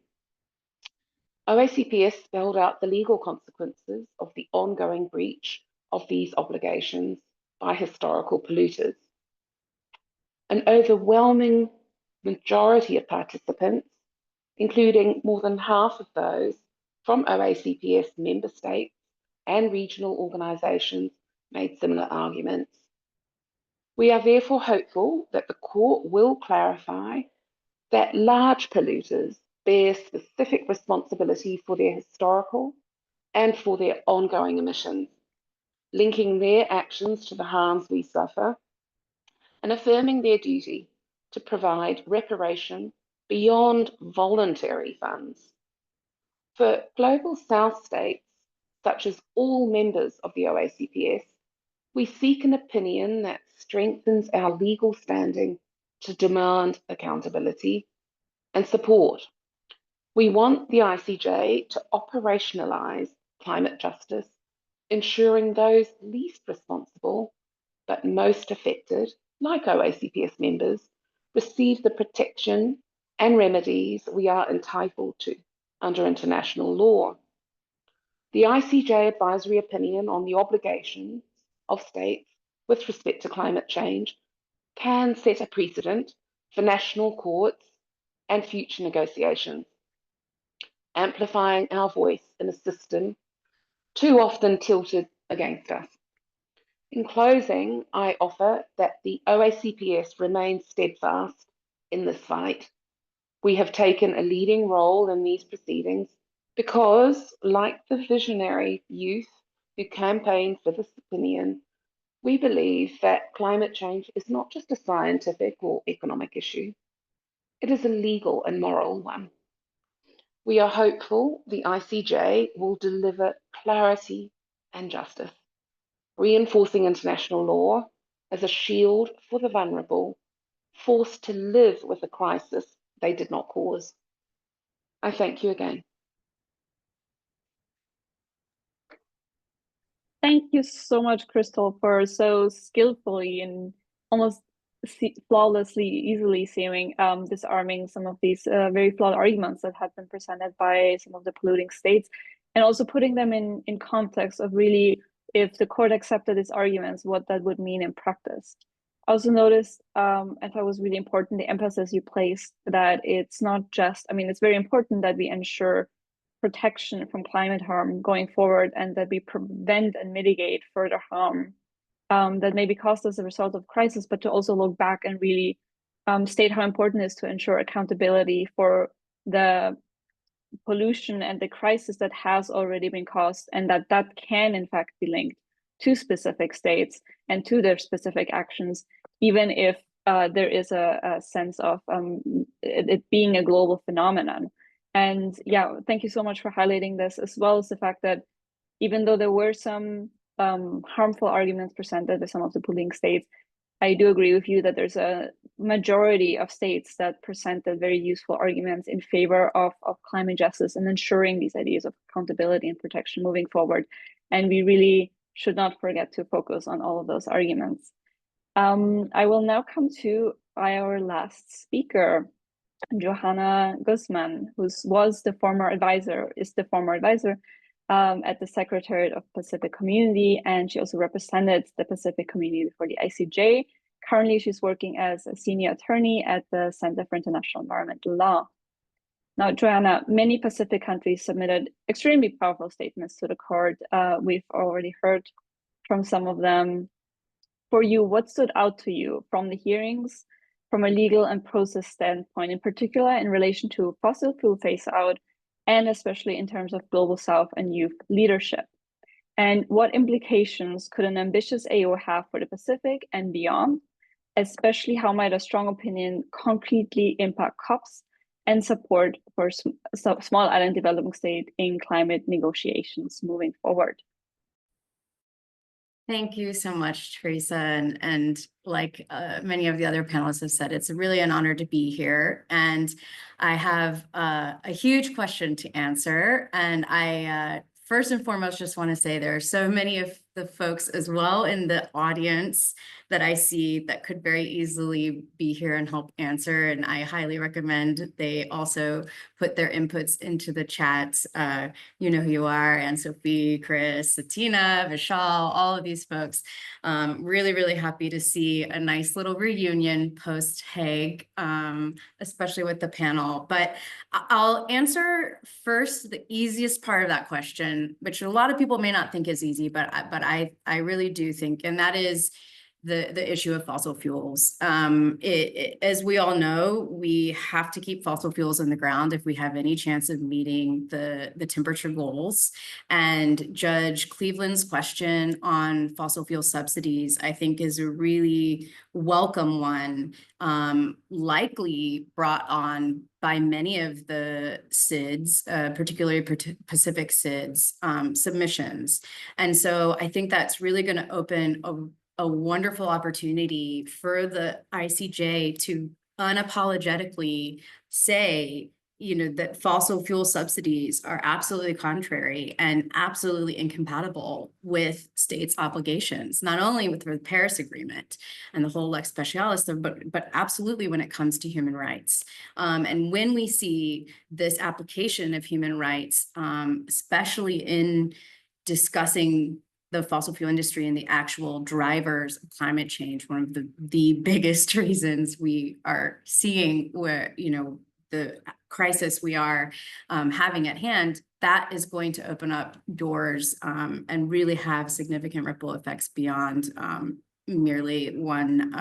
OACPS spelled out the legal consequences of the ongoing breach of these obligations by historical polluters. An overwhelming majority of participants, including more than half of those from OACPS member states and regional organisations, made similar arguments. We are therefore hopeful that the court will clarify that large polluters bear specific responsibility for their historical and for their ongoing emissions, linking their actions to the harms we suffer and affirming their duty to provide reparation beyond voluntary funds. For Global South states, such as all members of the OACPS, we seek an opinion that strengthens our legal standing to demand accountability and support. We want the ICJ to operationalise climate justice, ensuring those least responsible but most affected, like OACPS members, receive the protection and remedies we are entitled to under international law. The ICJ advisory opinion on the obligations of states with respect to climate change can set a precedent for national courts and future negotiations, amplifying our voice in a system too often tilted against us. In closing, I offer that the OACPS remains steadfast in this fight. We have taken a leading role in these proceedings because, like the visionary youth who campaigned for this opinion, we believe that climate change is not just a scientific or economic issue, it is a legal and moral one. We are hopeful the ICJ will deliver clarity and justice, reinforcing international law as a shield for the vulnerable, forced to live with a crisis they did not cause. I thank you again.
Thank you so much, Crystal, for so skillfully and almost flawlessly, easily seeming disarming some of these very flawed arguments that have been presented by some of the polluting states, and also putting them in context of really, if the court accepted these arguments, what that would mean in practice. I also noticed, and thought was really important, the emphasis you placed that it's not just, I mean, it's very important that we ensure protection from climate harm going forward, and that we prevent and mitigate further harm that may be caused as a result of crisis, but to also look back and really state how important it is to ensure accountability for the pollution and the crisis that has already been caused, and that can in fact be linked to specific states and to their specific actions, even if there is a sense of it being a global phenomenon. And yeah, thank you so much for highlighting this, as well as the fact that even though there were some harmful arguments presented by some of the polluting states, I do agree with you that there's a majority of states that presented very useful arguments in favor of climate justice and ensuring these ideas of accountability and protection moving forward. And we really should not forget to focus on all of those arguments. I will now come to our last speaker, Johanna Guzman, who is the former advisor at the Secretariat of Pacific Community, and she also represented the Pacific Community before the ICJ. Currently, she's working as a senior attorney at the Center for International Environmental Law. Now, Joanna, many Pacific countries submitted extremely powerful statements to the court. We've already heard from some of them. For you, what stood out to you from the hearings, from a legal and process standpoint, in particular in relation to fossil fuel phase out, and especially in terms of Global South and youth leadership? And what implications could an ambitious AO have for the Pacific and beyond? Especially, how might a strong opinion concretely impact COPs and support for small island developing state in climate negotiations moving forward?
Thank you so much, Teresa. And like many of the other panelists have said, it's really an honor to be here. And I have a huge question to answer. And I first and foremost just want to say there are so many of the folks as well in the audience that I see that could very easily be here and help answer. And I highly recommend they also put their inputs into the chats. You know who you are, Anne Sophie, Chris, Satina, Vishal, all of these folks. Really, really happy to see a nice little reunion post Hague, especially with the panel. But I'll answer first the easiest part of that question, which a lot of people may not think is easy, but I really do think, and that is the issue of fossil fuels. As we all know, we have to keep fossil fuels in the ground if we have any chance of meeting the temperature goals. And Judge Cleveland's question on fossil fuel subsidies, I think, is a really welcome one, likely brought on by many of the SIDS, particularly Pacific SIDS submissions. And so I think that's really going to open a wonderful opportunity for the ICJ to unapologetically say, you know, that fossil fuel subsidies are absolutely contrary and absolutely incompatible with states' obligations, not only with the Paris Agreement and the whole lex specialis, but absolutely when it comes to human rights. And when we see this application of human rights, especially in discussing the fossil fuel industry and the actual drivers of climate change, one of the biggest reasons we are seeing where, the crisis we are having at hand, that is going to open up doors and really have significant ripple effects beyond merely one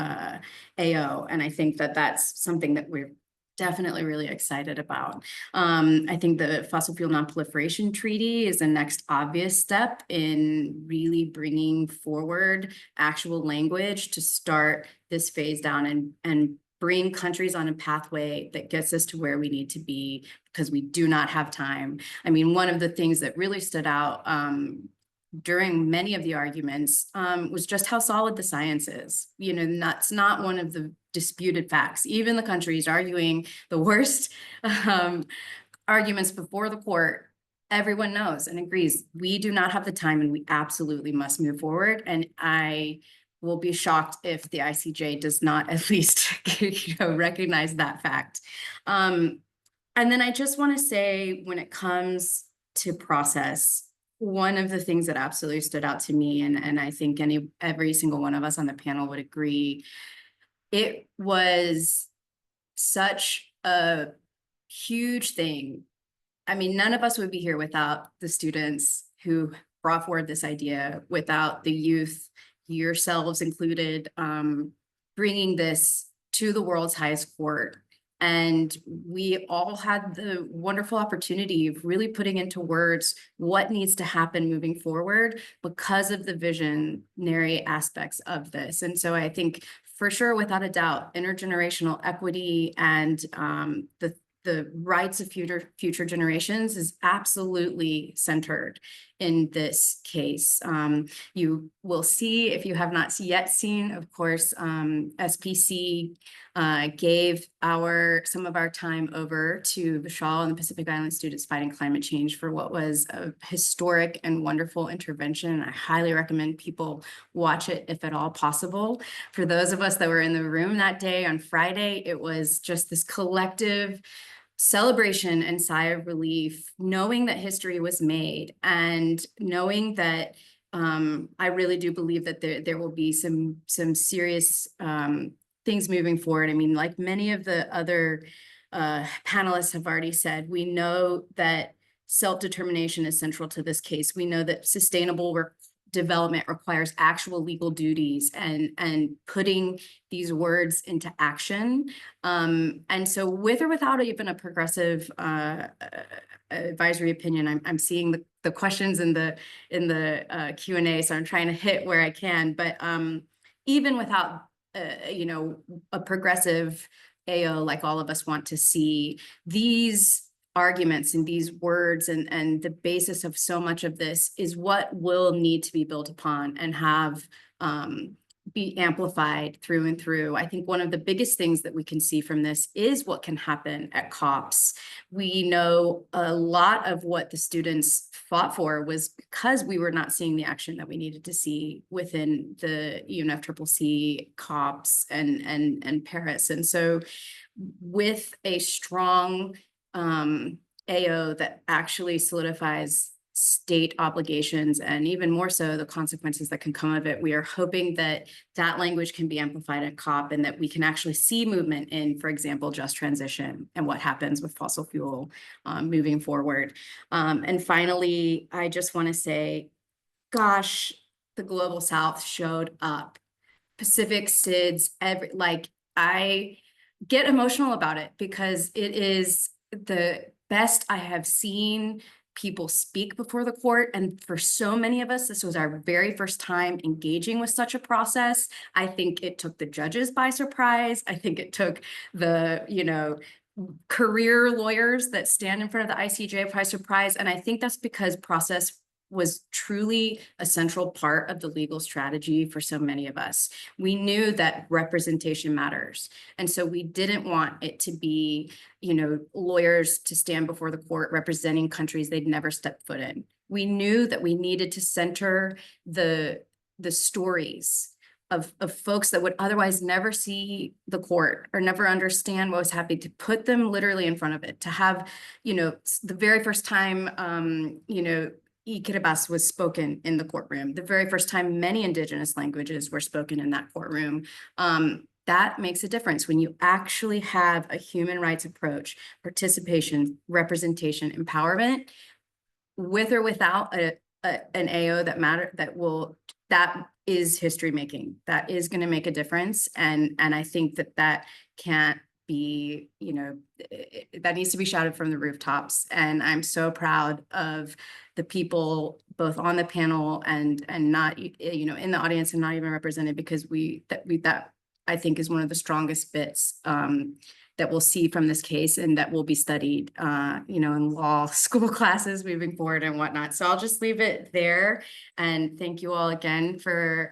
AO. And I think that that's something that we're definitely really excited about. I think the Fossil Fuel Non-Proliferation Treaty is the next obvious step in really bringing forward actual language to start this phase down and bring countries on a pathway that gets us to where we need to be, because we do not have time. I mean, one of the things that really stood out during many of the arguments was just how solid the science is. That's not one of the disputed facts. Even the countries arguing the worst arguments before the court, everyone knows and agrees we do not have the time and we absolutely must move forward. And I will be shocked if the ICJ does not at least recognize that fact. And then I just want to say, when it comes to process, one of the things that absolutely stood out to me, and I think every single one of us on the panel would agree, it was such a huge thing. I mean, none of us would be here without the students who brought forward this idea, without the youth, yourselves included, bringing this to the world's highest court. And we all had the wonderful opportunity of really putting into words what needs to happen moving forward because of the visionary aspects of this. And so I think, for sure, without a doubt, intergenerational equity and the rights of future generations is absolutely centered in this case. You will see, if you have not yet seen, of course, SPC gave some of our time over to Vishal and the Pacific Island students fighting climate change for what was a historic and wonderful intervention. I highly recommend people watch it if at all possible. For those of us that were in the room that day on Friday, it was just this collective celebration and sigh of relief, knowing that history was made and knowing that I really do believe that there will be some serious things moving forward. I mean, like many of the other panelists have already said, we know that self-determination is central to this case. We know that sustainable development requires actual legal duties and putting these words into action. And so with or without even a progressive advisory opinion, I'm seeing the questions in the Q&A, so I'm trying to hit where I can. But even without a progressive AO like all of us want to see, these arguments and these words and the basis of so much of this is what will need to be built upon and have be amplified through and through. I think one of the biggest things that we can see from this is what can happen at COPs. We know a lot of what the students fought for was because we were not seeing the action that we needed to see within the UNFCCC COPs and Paris. And so with a strong AO that actually solidifies state obligations and even more so the consequences that can come of it, we are hoping that that language can be amplified at COP and that we can actually see movement in, for example, just transition and what happens with fossil fuel moving forward. And finally, I just want to say, gosh, the Global South showed up. Pacific SIDS, I get emotional about it because it is the best I have seen people speak before the court. And for so many of us, this was our very first time engaging with such a process. I think it took the judges by surprise. I think it took the, career lawyers that stand in front of the ICJ by surprise. And I think that's because process was truly a central part of the legal strategy for so many of us. We knew that representation matters. And so we didn't want it to be, lawyers to stand before the court representing countries they'd never stepped foot in. We knew that we needed to center the stories of folks that would otherwise never see the court or never understand what was happening, to put them literally in front of it, to have, the very first time, Kiribati was spoken in the courtroom, the very first time many indigenous languages were spoken in that courtroom. That makes a difference when you actually have a human rights approach, participation, representation, empowerment, with or without an AO that is history making. That is going to make a difference. And I think that can't be, that needs to be shouted from the rooftops. And I'm so proud of the people both on the panel and not, in the audience and not even represented, because that I think is one of the strongest bits that we'll see from this case and that will be studied, in law school classes moving forward and whatnot. So I'll just leave it there. And thank you all again for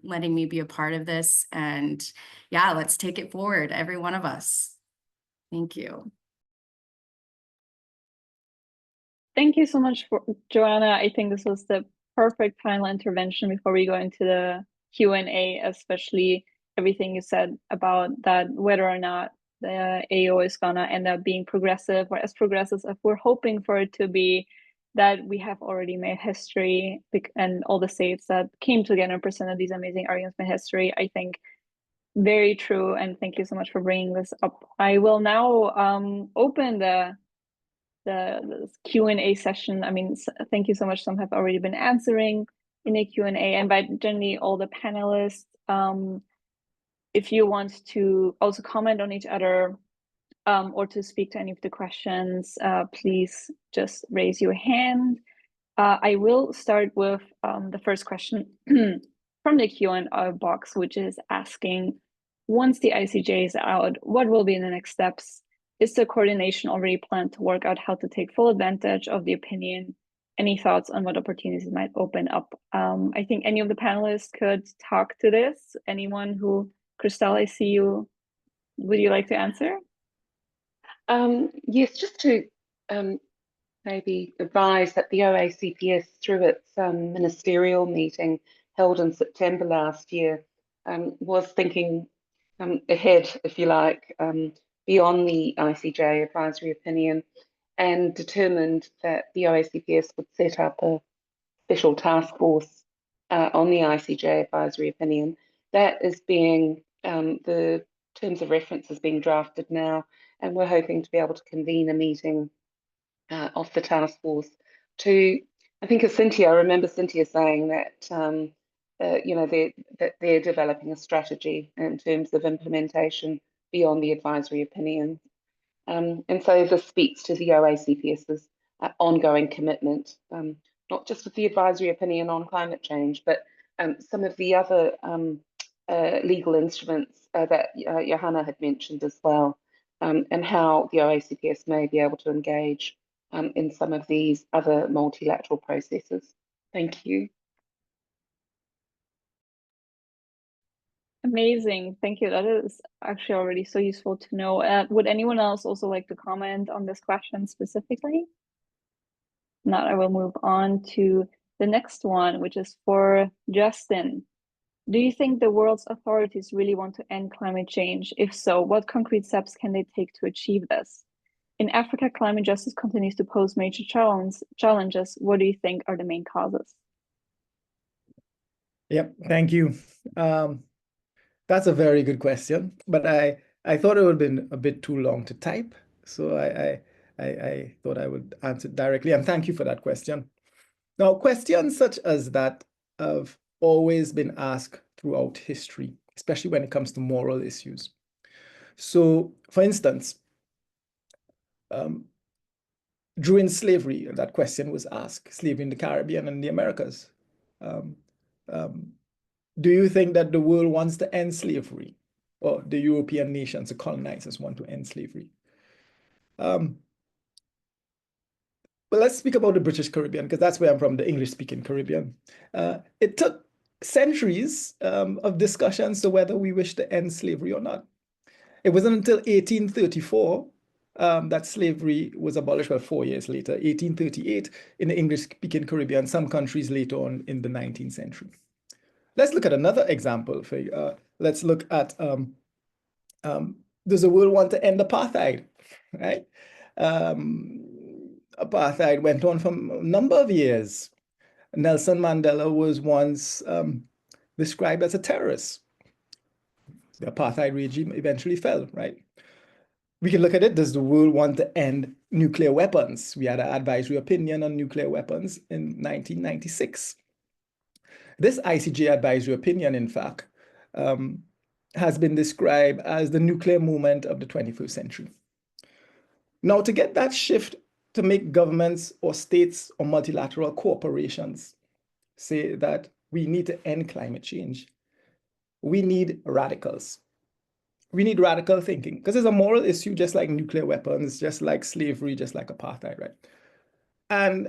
letting me be a part of this. And yeah, let's take it forward, every one of us. Thank you.
Thank you so much, Joanna. I think this was the perfect final intervention before we go into the Q&A, especially everything you said about that, whether or not the AO is gonna end up being progressive or as progressive as we're hoping for it to be, that we have already made history, and all the states that came together and presented these amazing arguments made history. I think very true, and thank you so much for bringing this up. I will now open the Q&A session. I mean, thank you so much. Some have already been answering in the Q&A. I invite generally all the panelists, if you want to also comment on each other or to speak to any of the questions, please just raise your hand. I will start with the first question from the Q&A box, which is asking, once the ICJ is out, what will be the next steps? Is the coordination already planned to work out how to take full advantage of the opinion? Any thoughts on what opportunities might open up? I think any of the panelists could talk to this. Anyone who, Christelle, I see you. Would you like to answer?
Yes, just to maybe advise that the OACPS, through its ministerial meeting held in September last year, was thinking ahead, if you like, beyond the ICJ advisory opinion, and determined that the OACPS would set up a special task force on the ICJ advisory opinion. That is being, the terms of reference is being drafted now, and we're hoping to be able to convene a meeting of the task force to, I think I remember Cynthia saying that, that they're developing a strategy in terms of implementation beyond the advisory opinion. And so this speaks to the OACPS's ongoing commitment, not just with the advisory opinion on climate change, but some of the other legal instruments that Johanna had mentioned as well, and how the OACPS may be able to engage in some of these other multilateral processes. Thank you.
Amazing, thank you. That is actually already so useful to know. Would anyone else also like to comment on this question specifically? Not, I will move on to the next one, which is for Justin. Do you think the world's authorities really want to end climate change? If so, what concrete steps can they take to achieve this? In Africa, climate justice continues to pose major challenges. What do you think are the main causes?
Yep, thank you. That's a very good question, but I thought it would have been a bit too long to type, so I thought I would answer it directly, and thank you for that question. Now, questions such as that have always been asked throughout history, especially when it comes to moral issues. So, for instance, during slavery, that question was asked, slavery in the Caribbean and the Americas. Do you think that the world wants to end slavery, or the European nations, the colonizers, want to end slavery? But let's speak about the British Caribbean, because that's where I'm from, the English-speaking Caribbean. It took centuries of discussions to whether we wish to end slavery or not. It wasn't until 1834 that slavery was abolished, well, 4 years later, 1838, in the English-speaking Caribbean, some countries later on in the 19th century. Let's look at another example. Let's look at, does the world want to end apartheid, right? apartheid went on for a number of years. Nelson Mandela was once described as a terrorist. The apartheid regime eventually fell, right? We can look at it. Does the world want to end nuclear weapons? We had an advisory opinion on nuclear weapons in 1996. This ICJ advisory opinion, in fact, has been described as the nuclear moment of the 21st century. Now, to get that shift to make governments or states or multilateral corporations say that we need to end climate change, we need radicals. We need radical thinking, because it's a moral issue, just like nuclear weapons, just like slavery, just like apartheid, right? And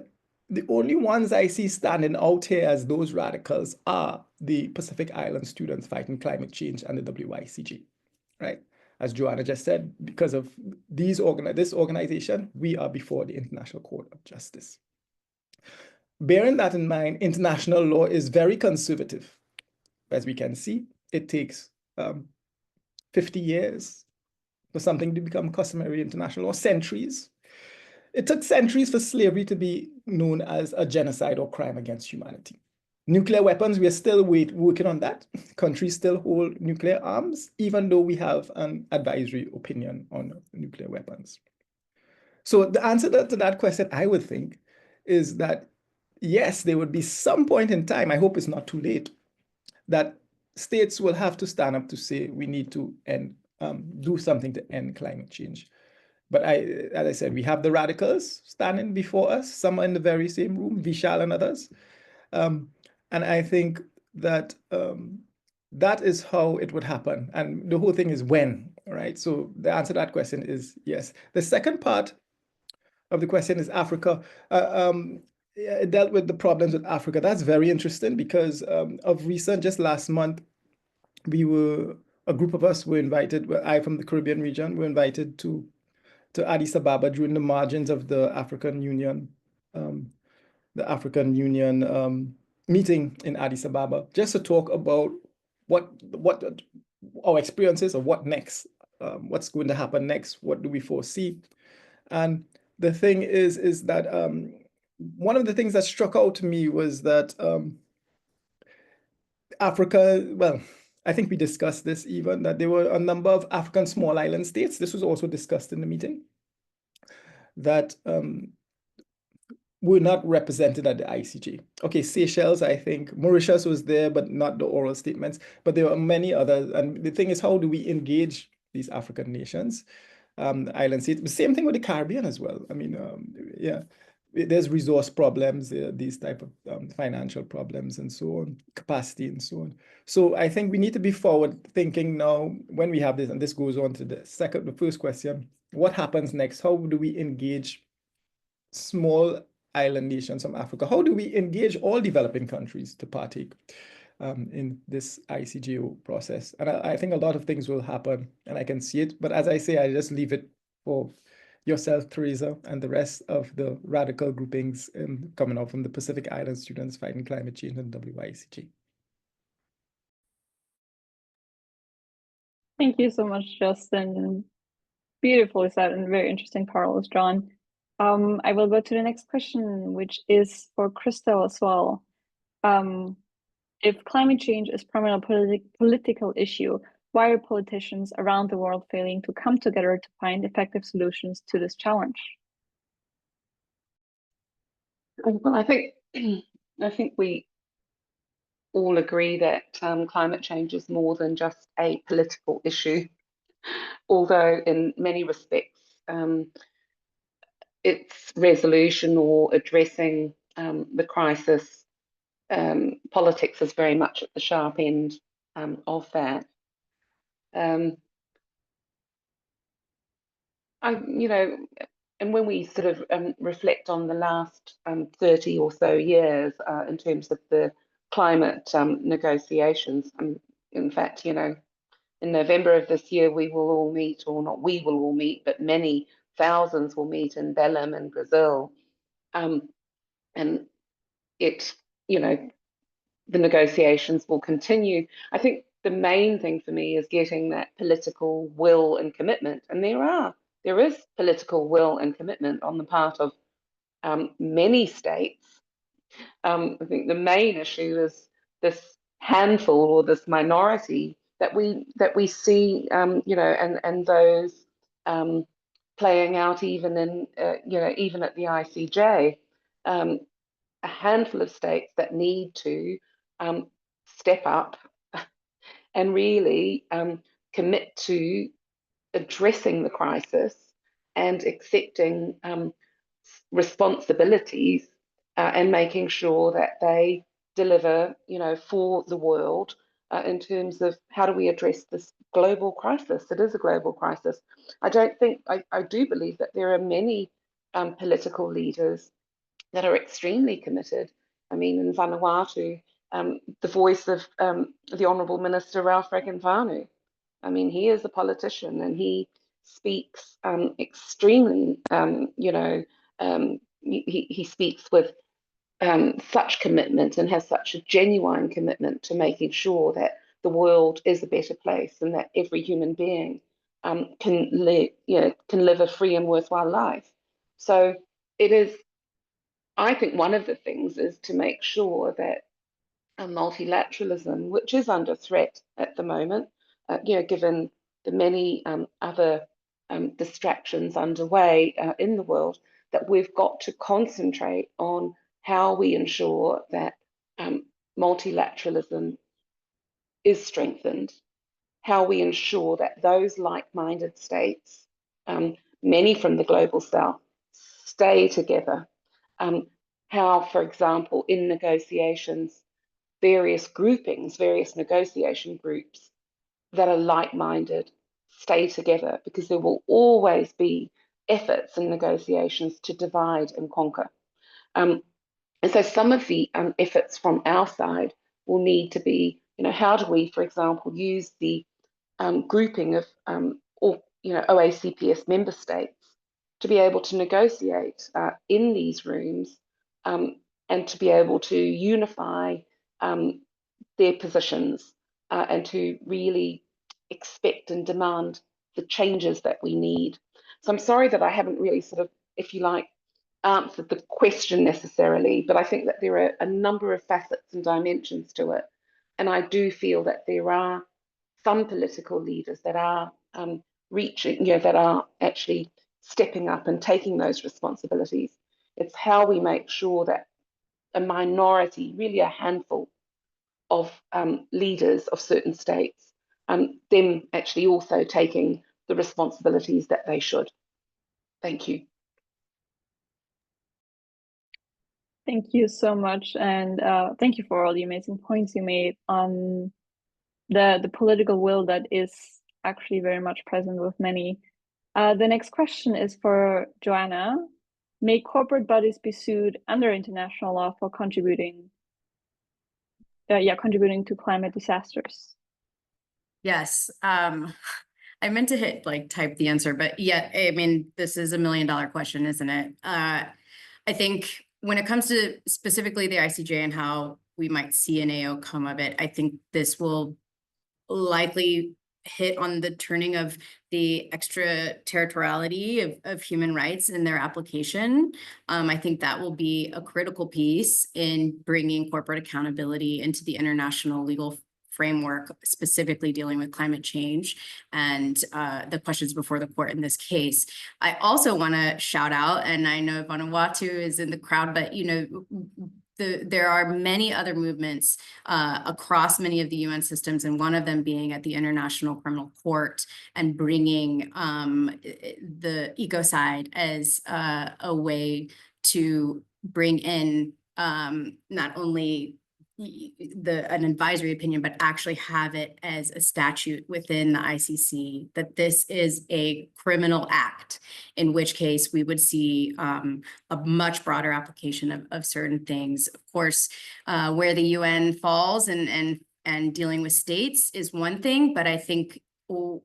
the only ones I see standing out here as those radicals are the Pacific Island students fighting climate change and the WICG, right? As Joanna just said, because of this organization, we are before the International Court of Justice. Bearing that in mind, international law is very conservative. As we can see, it takes 50 years for something to become customary international law, centuries. It took centuries for slavery to be known as a genocide or crime against humanity. Nuclear weapons, we are still working on that. Countries still hold nuclear arms, even though we have an advisory opinion on nuclear weapons. So the answer to that question, I would think, is that yes, there would be some point in time, I hope it's not too late, that states will have to stand up to say we need to do something to end climate change. But as I said, we have the radicals standing before us, some are in the very same room, Vishal and others. And I think that that is how it would happen. And the whole thing is when, right? So the answer to that question is yes. The second part of the question is Africa. It dealt with the problems with Africa. That's very interesting because of recent, just last month, a group of us were invited, I from the Caribbean region, were invited to Addis Ababa during the margins of the African Union meeting in Addis Ababa, just to talk about what our experiences of what next, what's going to happen next, what do we foresee. And the thing is that one of the things that struck out to me was that Africa, well, I think we discussed this even, that there were a number of African small island states, this was also discussed in the meeting, that were not represented at the ICJ. Okay, Seychelles, I think, Mauritius was there, but not the oral statements, but there were many others. And the thing is, how do we engage these African nations, island states? The same thing with the Caribbean as well. I mean, yeah, there's resource problems, these type of financial problems and so on, capacity and so on. So I think we need to be forward thinking now when we have this, and this goes on to the first question, what happens next? How do we engage small island nations from Africa? How do we engage all developing countries to partake in this ICJO process? And I think a lot of things will happen and I can see it. But as I say, I just leave it for yourself, Teresa, and the rest of the radical groupings coming out from the Pacific Island students fighting climate change and WICG.
Thank you so much, Justin. Beautifully said and very interesting parallels drawn. I will go to the next question, which is for Christel as well. If climate change is primarily a political issue, why are politicians around the world failing to come together to find effective solutions to this challenge?
Well, I think we all agree that climate change is more than just a political issue, although in many respects its resolution or addressing the crisis, politics is very much at the sharp end of that. And when we sort of reflect on the last 30 or so years in terms of the climate negotiations, in fact, in November of this year, we will all meet, or not we will all meet, but many thousands will meet in Belém in Brazil. And the negotiations will continue. I think the main thing for me is getting that political will and commitment. And there is political will and commitment on the part of many states. I think the main issue is this handful or this minority that we see, and those playing out even in, even at the ICJ, a handful of states that need to step up and really commit to addressing the crisis and accepting responsibilities and making sure that they deliver, for the world in terms of how do we address this global crisis. It is a global crisis. I do believe that there are many political leaders that are extremely committed. I mean, in Vanuatu, the voice of the Honourable Minister Ralph Regenvanu. I mean, he is a politician and he speaks extremely, he speaks with such commitment and has such a genuine commitment to making sure that the world is a better place and that every human being can live a free and worthwhile life. So it is, I think one of the things is to make sure that multilateralism, which is under threat at the moment, given the many other distractions underway in the world, that we've got to concentrate on how we ensure that multilateralism is strengthened, how we ensure that those like-minded states, many from the global south, stay together. How, for example, in negotiations, various groupings, various negotiation groups that are like-minded stay together, because there will always be efforts and negotiations to divide and conquer. And so some of the efforts from our side will need to be, how do we, for example, use the grouping of OACPS member states to be able to negotiate in these rooms and to be able to unify their positions and to really expect and demand the changes that we need. So I'm sorry that I haven't really sort of, if you like, answered the question necessarily, but I think that there are a number of facets and dimensions to it. And I do feel that there are some political leaders that are that are actually stepping up and taking those responsibilities. It's how we make sure that a minority, really a handful of leaders of certain states, them actually also taking the responsibilities that they should. Thank you.
Thank you so much, and thank you for all the amazing points you made on the political will that is actually very much present with many. The next question is for Joanna. May corporate bodies be sued under international law for contributing to climate disasters?
Yes. I meant to hit type the answer, but yeah, I mean, this is $1 million question, isn't it? I think when it comes to specifically the ICJ and how we might see an outcome of it, I think this will likely hit on the turning of the extraterritoriality of human rights in their application. I think that will be a critical piece in bringing corporate accountability into the international legal framework, specifically dealing with climate change and the questions before the court in this case. I also want to shout out, and I know Vanuatu is in the crowd, but there are many other movements across many of the UN systems, and one of them being at the International Criminal Court and bringing the ecocide as a way to bring in not only an advisory opinion, but actually have it as a statute within the ICC, that this is a criminal act, in which case we would see a much broader application of certain things. Of course, where the UN falls and dealing with states is one thing, but I think in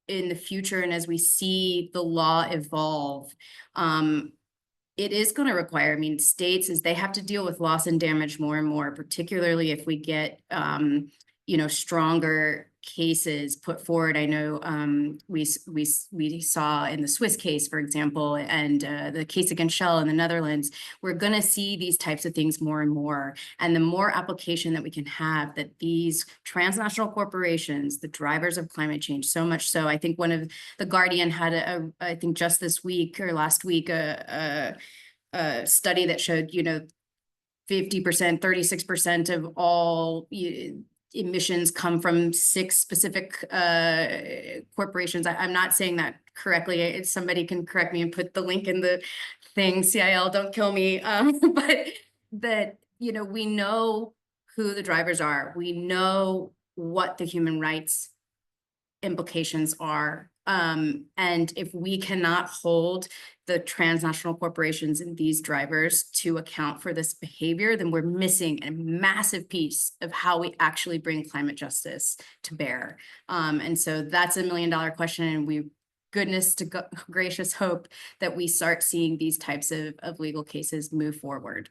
the future, and as we see the law evolve, it is going to require, states, as they have to deal with loss and damage more and more, particularly if we get, stronger cases put forward. I know we saw in the Swiss case, for example, and the case against Shell in the Netherlands, we're going to see these types of things more and more. And the more application that we can have, that these transnational corporations, the drivers of climate change, so much so, I think one of the Guardian had I think just this week or last week, a study that showed, 50%, 36% of all emissions come from 6 specific corporations. I'm not saying that correctly. If somebody can correct me and put the link in the thing, CIL, don't kill me. But that, we know who the drivers are. We know what the human rights implications are. And if we cannot hold the transnational corporations and these drivers to account for this behavior, then we're missing a massive piece of how we actually bring climate justice to bear. And so that's $1 million question, and we goodness to gracious hope that we start seeing these types of legal cases move forward.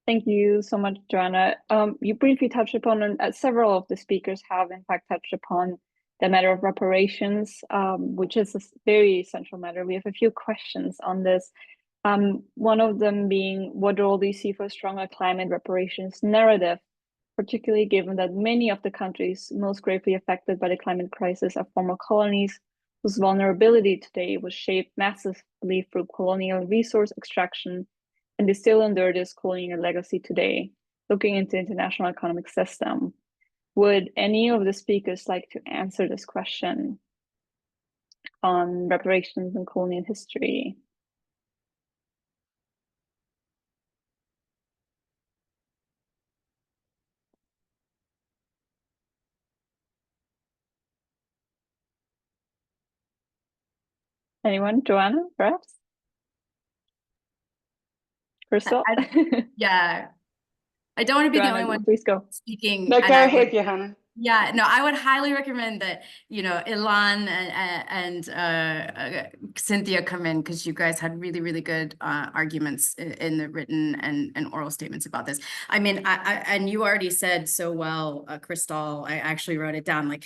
Thank you so much, Joanna. You briefly touched upon, and several of the speakers have in fact touched upon the matter of reparations, which is a very essential matter. We have a few questions on this. One of them being, what role do you see for stronger climate reparations narrative, particularly given that many of the countries most gravely affected by the climate crisis are former colonies, whose vulnerability today was shaped massively through colonial resource extraction, and they still endure this colonial legacy today. Looking into the international economic system, would any of the speakers like to answer this question on reparations and colonial history? Anyone? Joanna, perhaps? Crystal?
Yeah. I don't want to be
Joanna,
the only one
please go.
speaking.
No, go ahead, Johanna.
Yeah, no, I would highly recommend that, Ilan and Cynthia come in, because you guys had really, really good arguments in the written and oral statements about this. I mean, and you already said so well, Crystal, I actually wrote it down, like,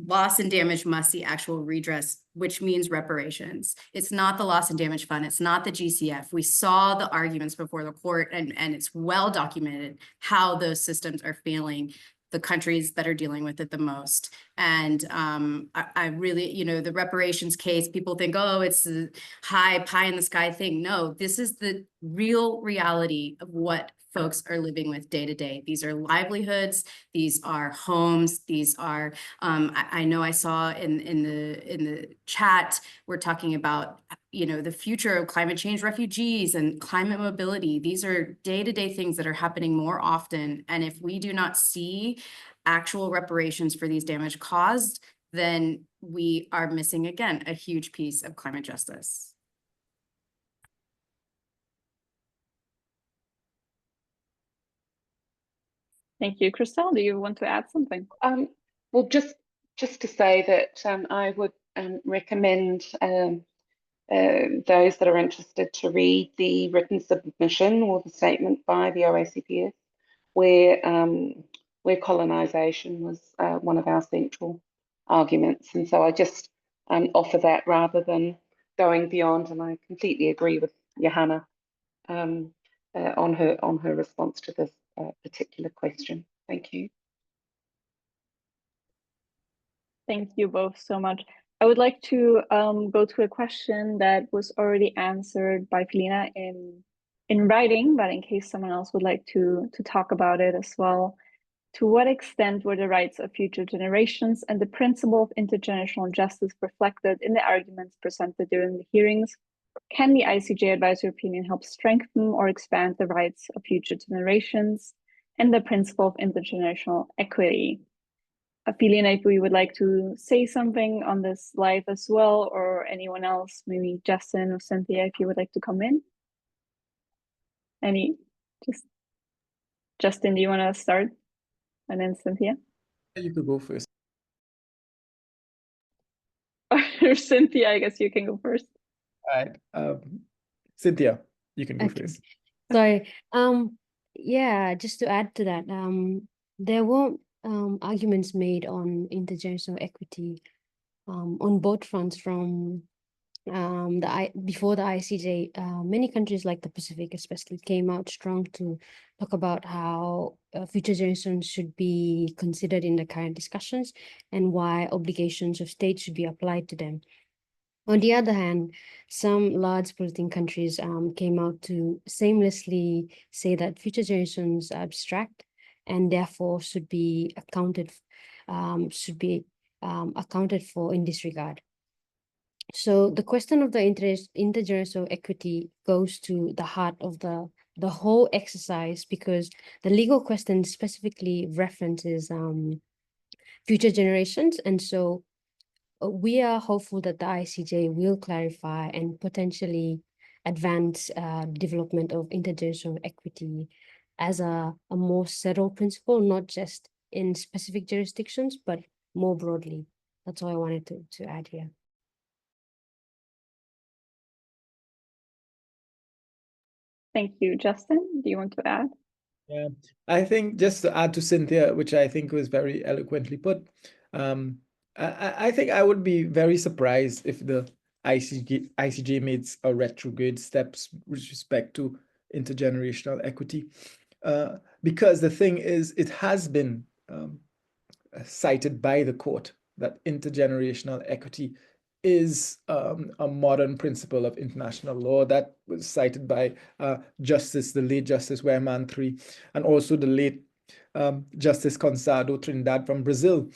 loss and damage must see actual redress, which means reparations. It's not the loss and damage fund. It's not the GCF. We saw the arguments before the court, and it's well documented how those systems are failing the countries that are dealing with it the most. And I really, the reparations case, people think, oh, it's a pie in the sky thing. No, this is the real reality of what folks are living with day to day. These are livelihoods, these are homes, these are, I know I saw in the chat, we're talking about, the future of climate change refugees and climate mobility. These are day-to-day things that are happening more often. And if we do not see actual reparations for these damage caused, then we are missing, again, a huge piece of climate justice.
Thank you. Crystal, do you want to add something?
Well, just to say that I would recommend those that are interested to read the written submission or the statement by the OACPS, where colonization was one of our central arguments. And so I just offer that rather than going beyond, and I completely agree with Johanna on her response to this particular question. Thank you.
Thank you both so much. I would like to go to a question that was already answered by Felina in writing, but in case someone else would like to talk about it as well. To what extent were the rights of future generations and the principle of intergenerational justice reflected in the arguments presented during the hearings? Can the ICJ advisory opinion help strengthen or expand the rights of future generations and the principle of intergenerational equity? Felina, if we would like to say something on this live as well, or anyone else, maybe Justin or Cynthia, if you would like to come in. Justin, do you want to start? And then Cynthia?
You could go first.
Or Cynthia, I guess you can go first.
All right. Cynthia, you can go first.
Sorry. Yeah, just to add to that, there were arguments made on intergenerational equity on both fronts from before the ICJ. Many countries like the Pacific especially came out strong to talk about how future generations should be considered in the current discussions and why obligations of states should be applied to them. On the other hand, some large polluting countries came out to shamelessly say that future generations are abstract and therefore should be accounted for in this regard. So the question of the intergenerational equity goes to the heart of the whole exercise, because the legal question specifically references future generations, and so we are hopeful that the ICJ will clarify and potentially advance development of intergenerational equity as a more settled principle, not just in specific jurisdictions, but more broadly. That's all I wanted to add here.
Thank you. Justin, do you want to add?
Yeah, I think just to add to Cynthia, which I think was very eloquently put, I think I would be very surprised if the ICJ made a retrograde steps with respect to intergenerational equity, because the thing is, it has been cited by the court that intergenerational equity is a modern principle of international law that was cited by the late Justice Wehrman III, and also the late Justice Consado Trindade from Brazil.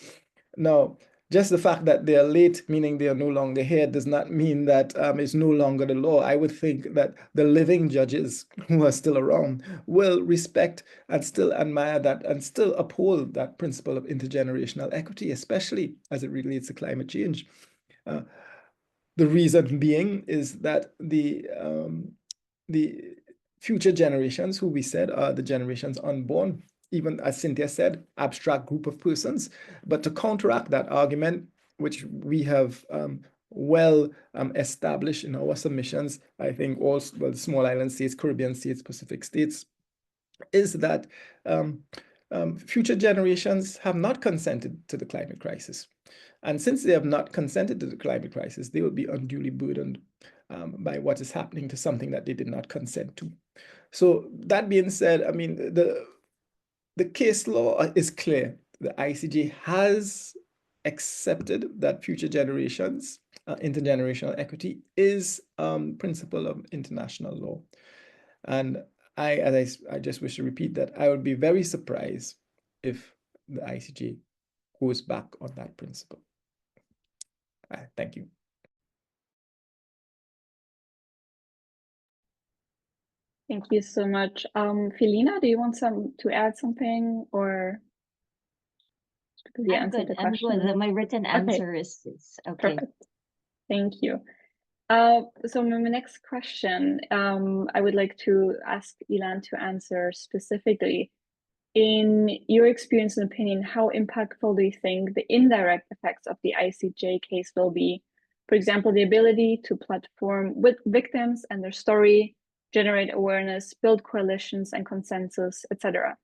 Now, just the fact that they are late, meaning they are no longer here, does not mean that it's no longer the law. I would think that the living judges who are still around will respect and still admire that and still uphold that principle of intergenerational equity, especially as it relates to climate change. The reason being is that the future generations, who we said are the generations unborn, even as Cynthia said, abstract group of persons. But to counteract that argument, which we have established in our submissions, I think also, well, the small island states, Caribbean states, Pacific states, is that future generations have not consented to the climate crisis. And since they have not consented to the climate crisis, they will be unduly burdened by what is happening to something that they did not consent to. So that being said, I mean, the case law is clear. The ICJ has accepted that future generations, intergenerational equity is principle of international law. And I just wish to repeat that I would be very surprised if the ICJ goes back on that principle. Thank you.
Thank you so much. Felina, do you want to add something, or because you answered the question?
I'm good. My written answer is okay.
Perfect. Thank you. So my next question, I would like to ask Ilan to answer specifically. In your experience and opinion, how impactful do you think the indirect effects of the ICJ case will be? For example, the ability to platform with victims and their story, generate awareness, build coalitions and consensus, etc.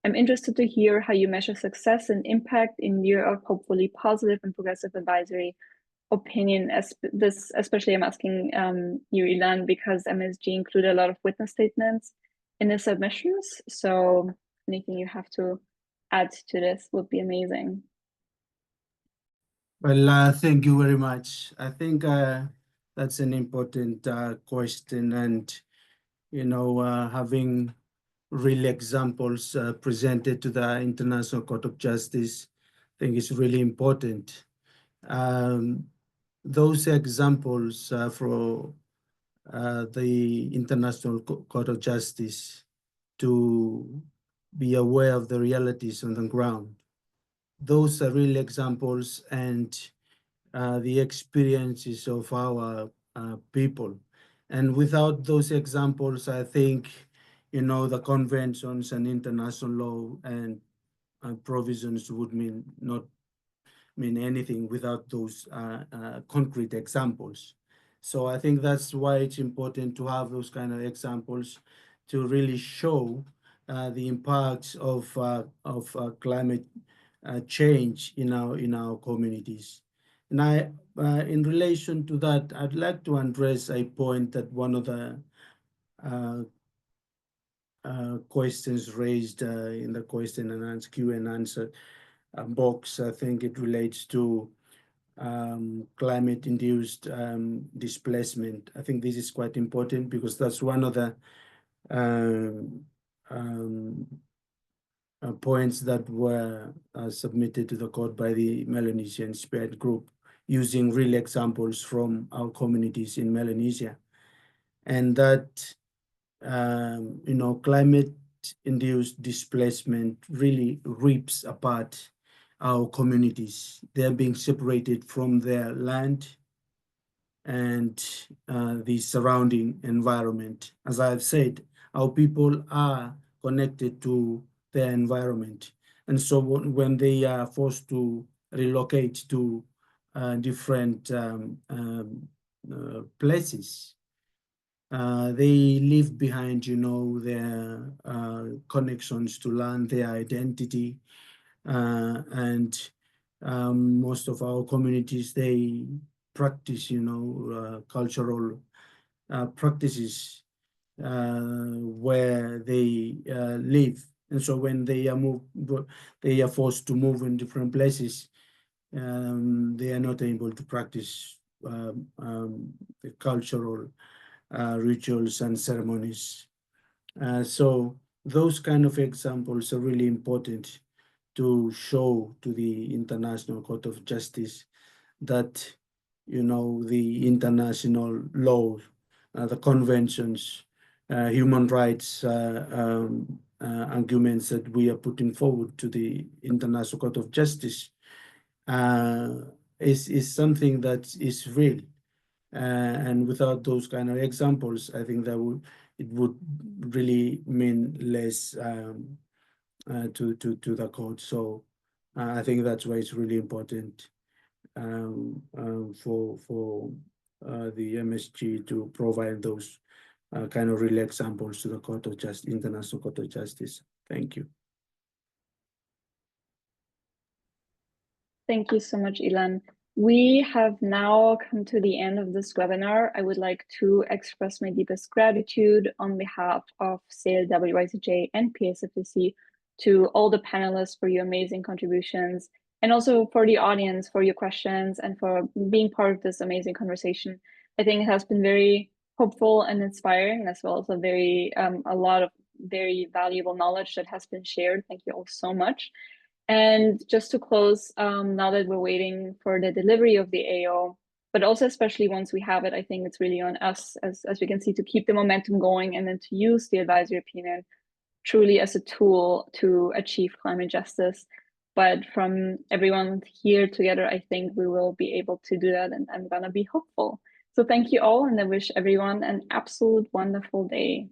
I'm interested to hear how you measure success and impact in view of hopefully positive and progressive advisory opinion. Especially I'm asking you, Ilan, because MSG included a lot of witness statements in the submissions. So anything you have to add to this would be amazing.
Well, thank you very much. I think that's an important question, and having real examples presented to the International Court of Justice, I think is really important. Those examples for the International Court of Justice to be aware of the realities on the ground. Those are real examples and the experiences of our people. And without those examples, I think, the conventions and international law and provisions would not mean anything without those concrete examples. So I think that's why it's important to have those kind of examples to really show the impacts of climate change in our communities. And in relation to that, I'd like to address a point that one of the questions raised in the question and answer Q&A box. I think it relates to climate-induced displacement. I think this is quite important because that's one of the points that were submitted to the court by the Melanesian Spirit Group using real examples from our communities in Melanesia. And that, climate-induced displacement really rips apart our communities. They're being separated from their land and the surrounding environment. As I've said, our people are connected to their environment. And so when they are forced to relocate to different places, they leave behind, their connections to land, their identity, and most of our communities, they practice, cultural practices where they live. And so when they are forced to move in different places, they are not able to practice the cultural rituals and ceremonies. So those kind of examples are really important to show to the International Court of Justice that, the international law, the conventions, human rights arguments that we are putting forward to the International Court of Justice is something that is real. And without those kind of examples, I think it would really mean less to the court. So I think that's why it's really important for the MSG to provide those kind of real examples to the Court of Justice, International Court of Justice. Thank you.
Thank you so much, Ilan. We have now come to the end of this webinar. I would like to express my deepest gratitude on behalf of SAIL, WICJ, and PSFDC to all the panelists for your amazing contributions, and also for the audience for your questions and for being part of this amazing conversation. I think it has been very hopeful and inspiring, as well as a lot of very valuable knowledge that has been shared. Thank you all so much. And just to close, now that we're waiting for the delivery of the AO, but also especially once we have it, I think it's really on us, as we can see, to keep the momentum going and then to use the advisory opinion truly as a tool to achieve climate justice. But from everyone here together, I think we will be able to do that, and I'm gonna be hopeful. So thank you all, and I wish everyone an absolute wonderful day.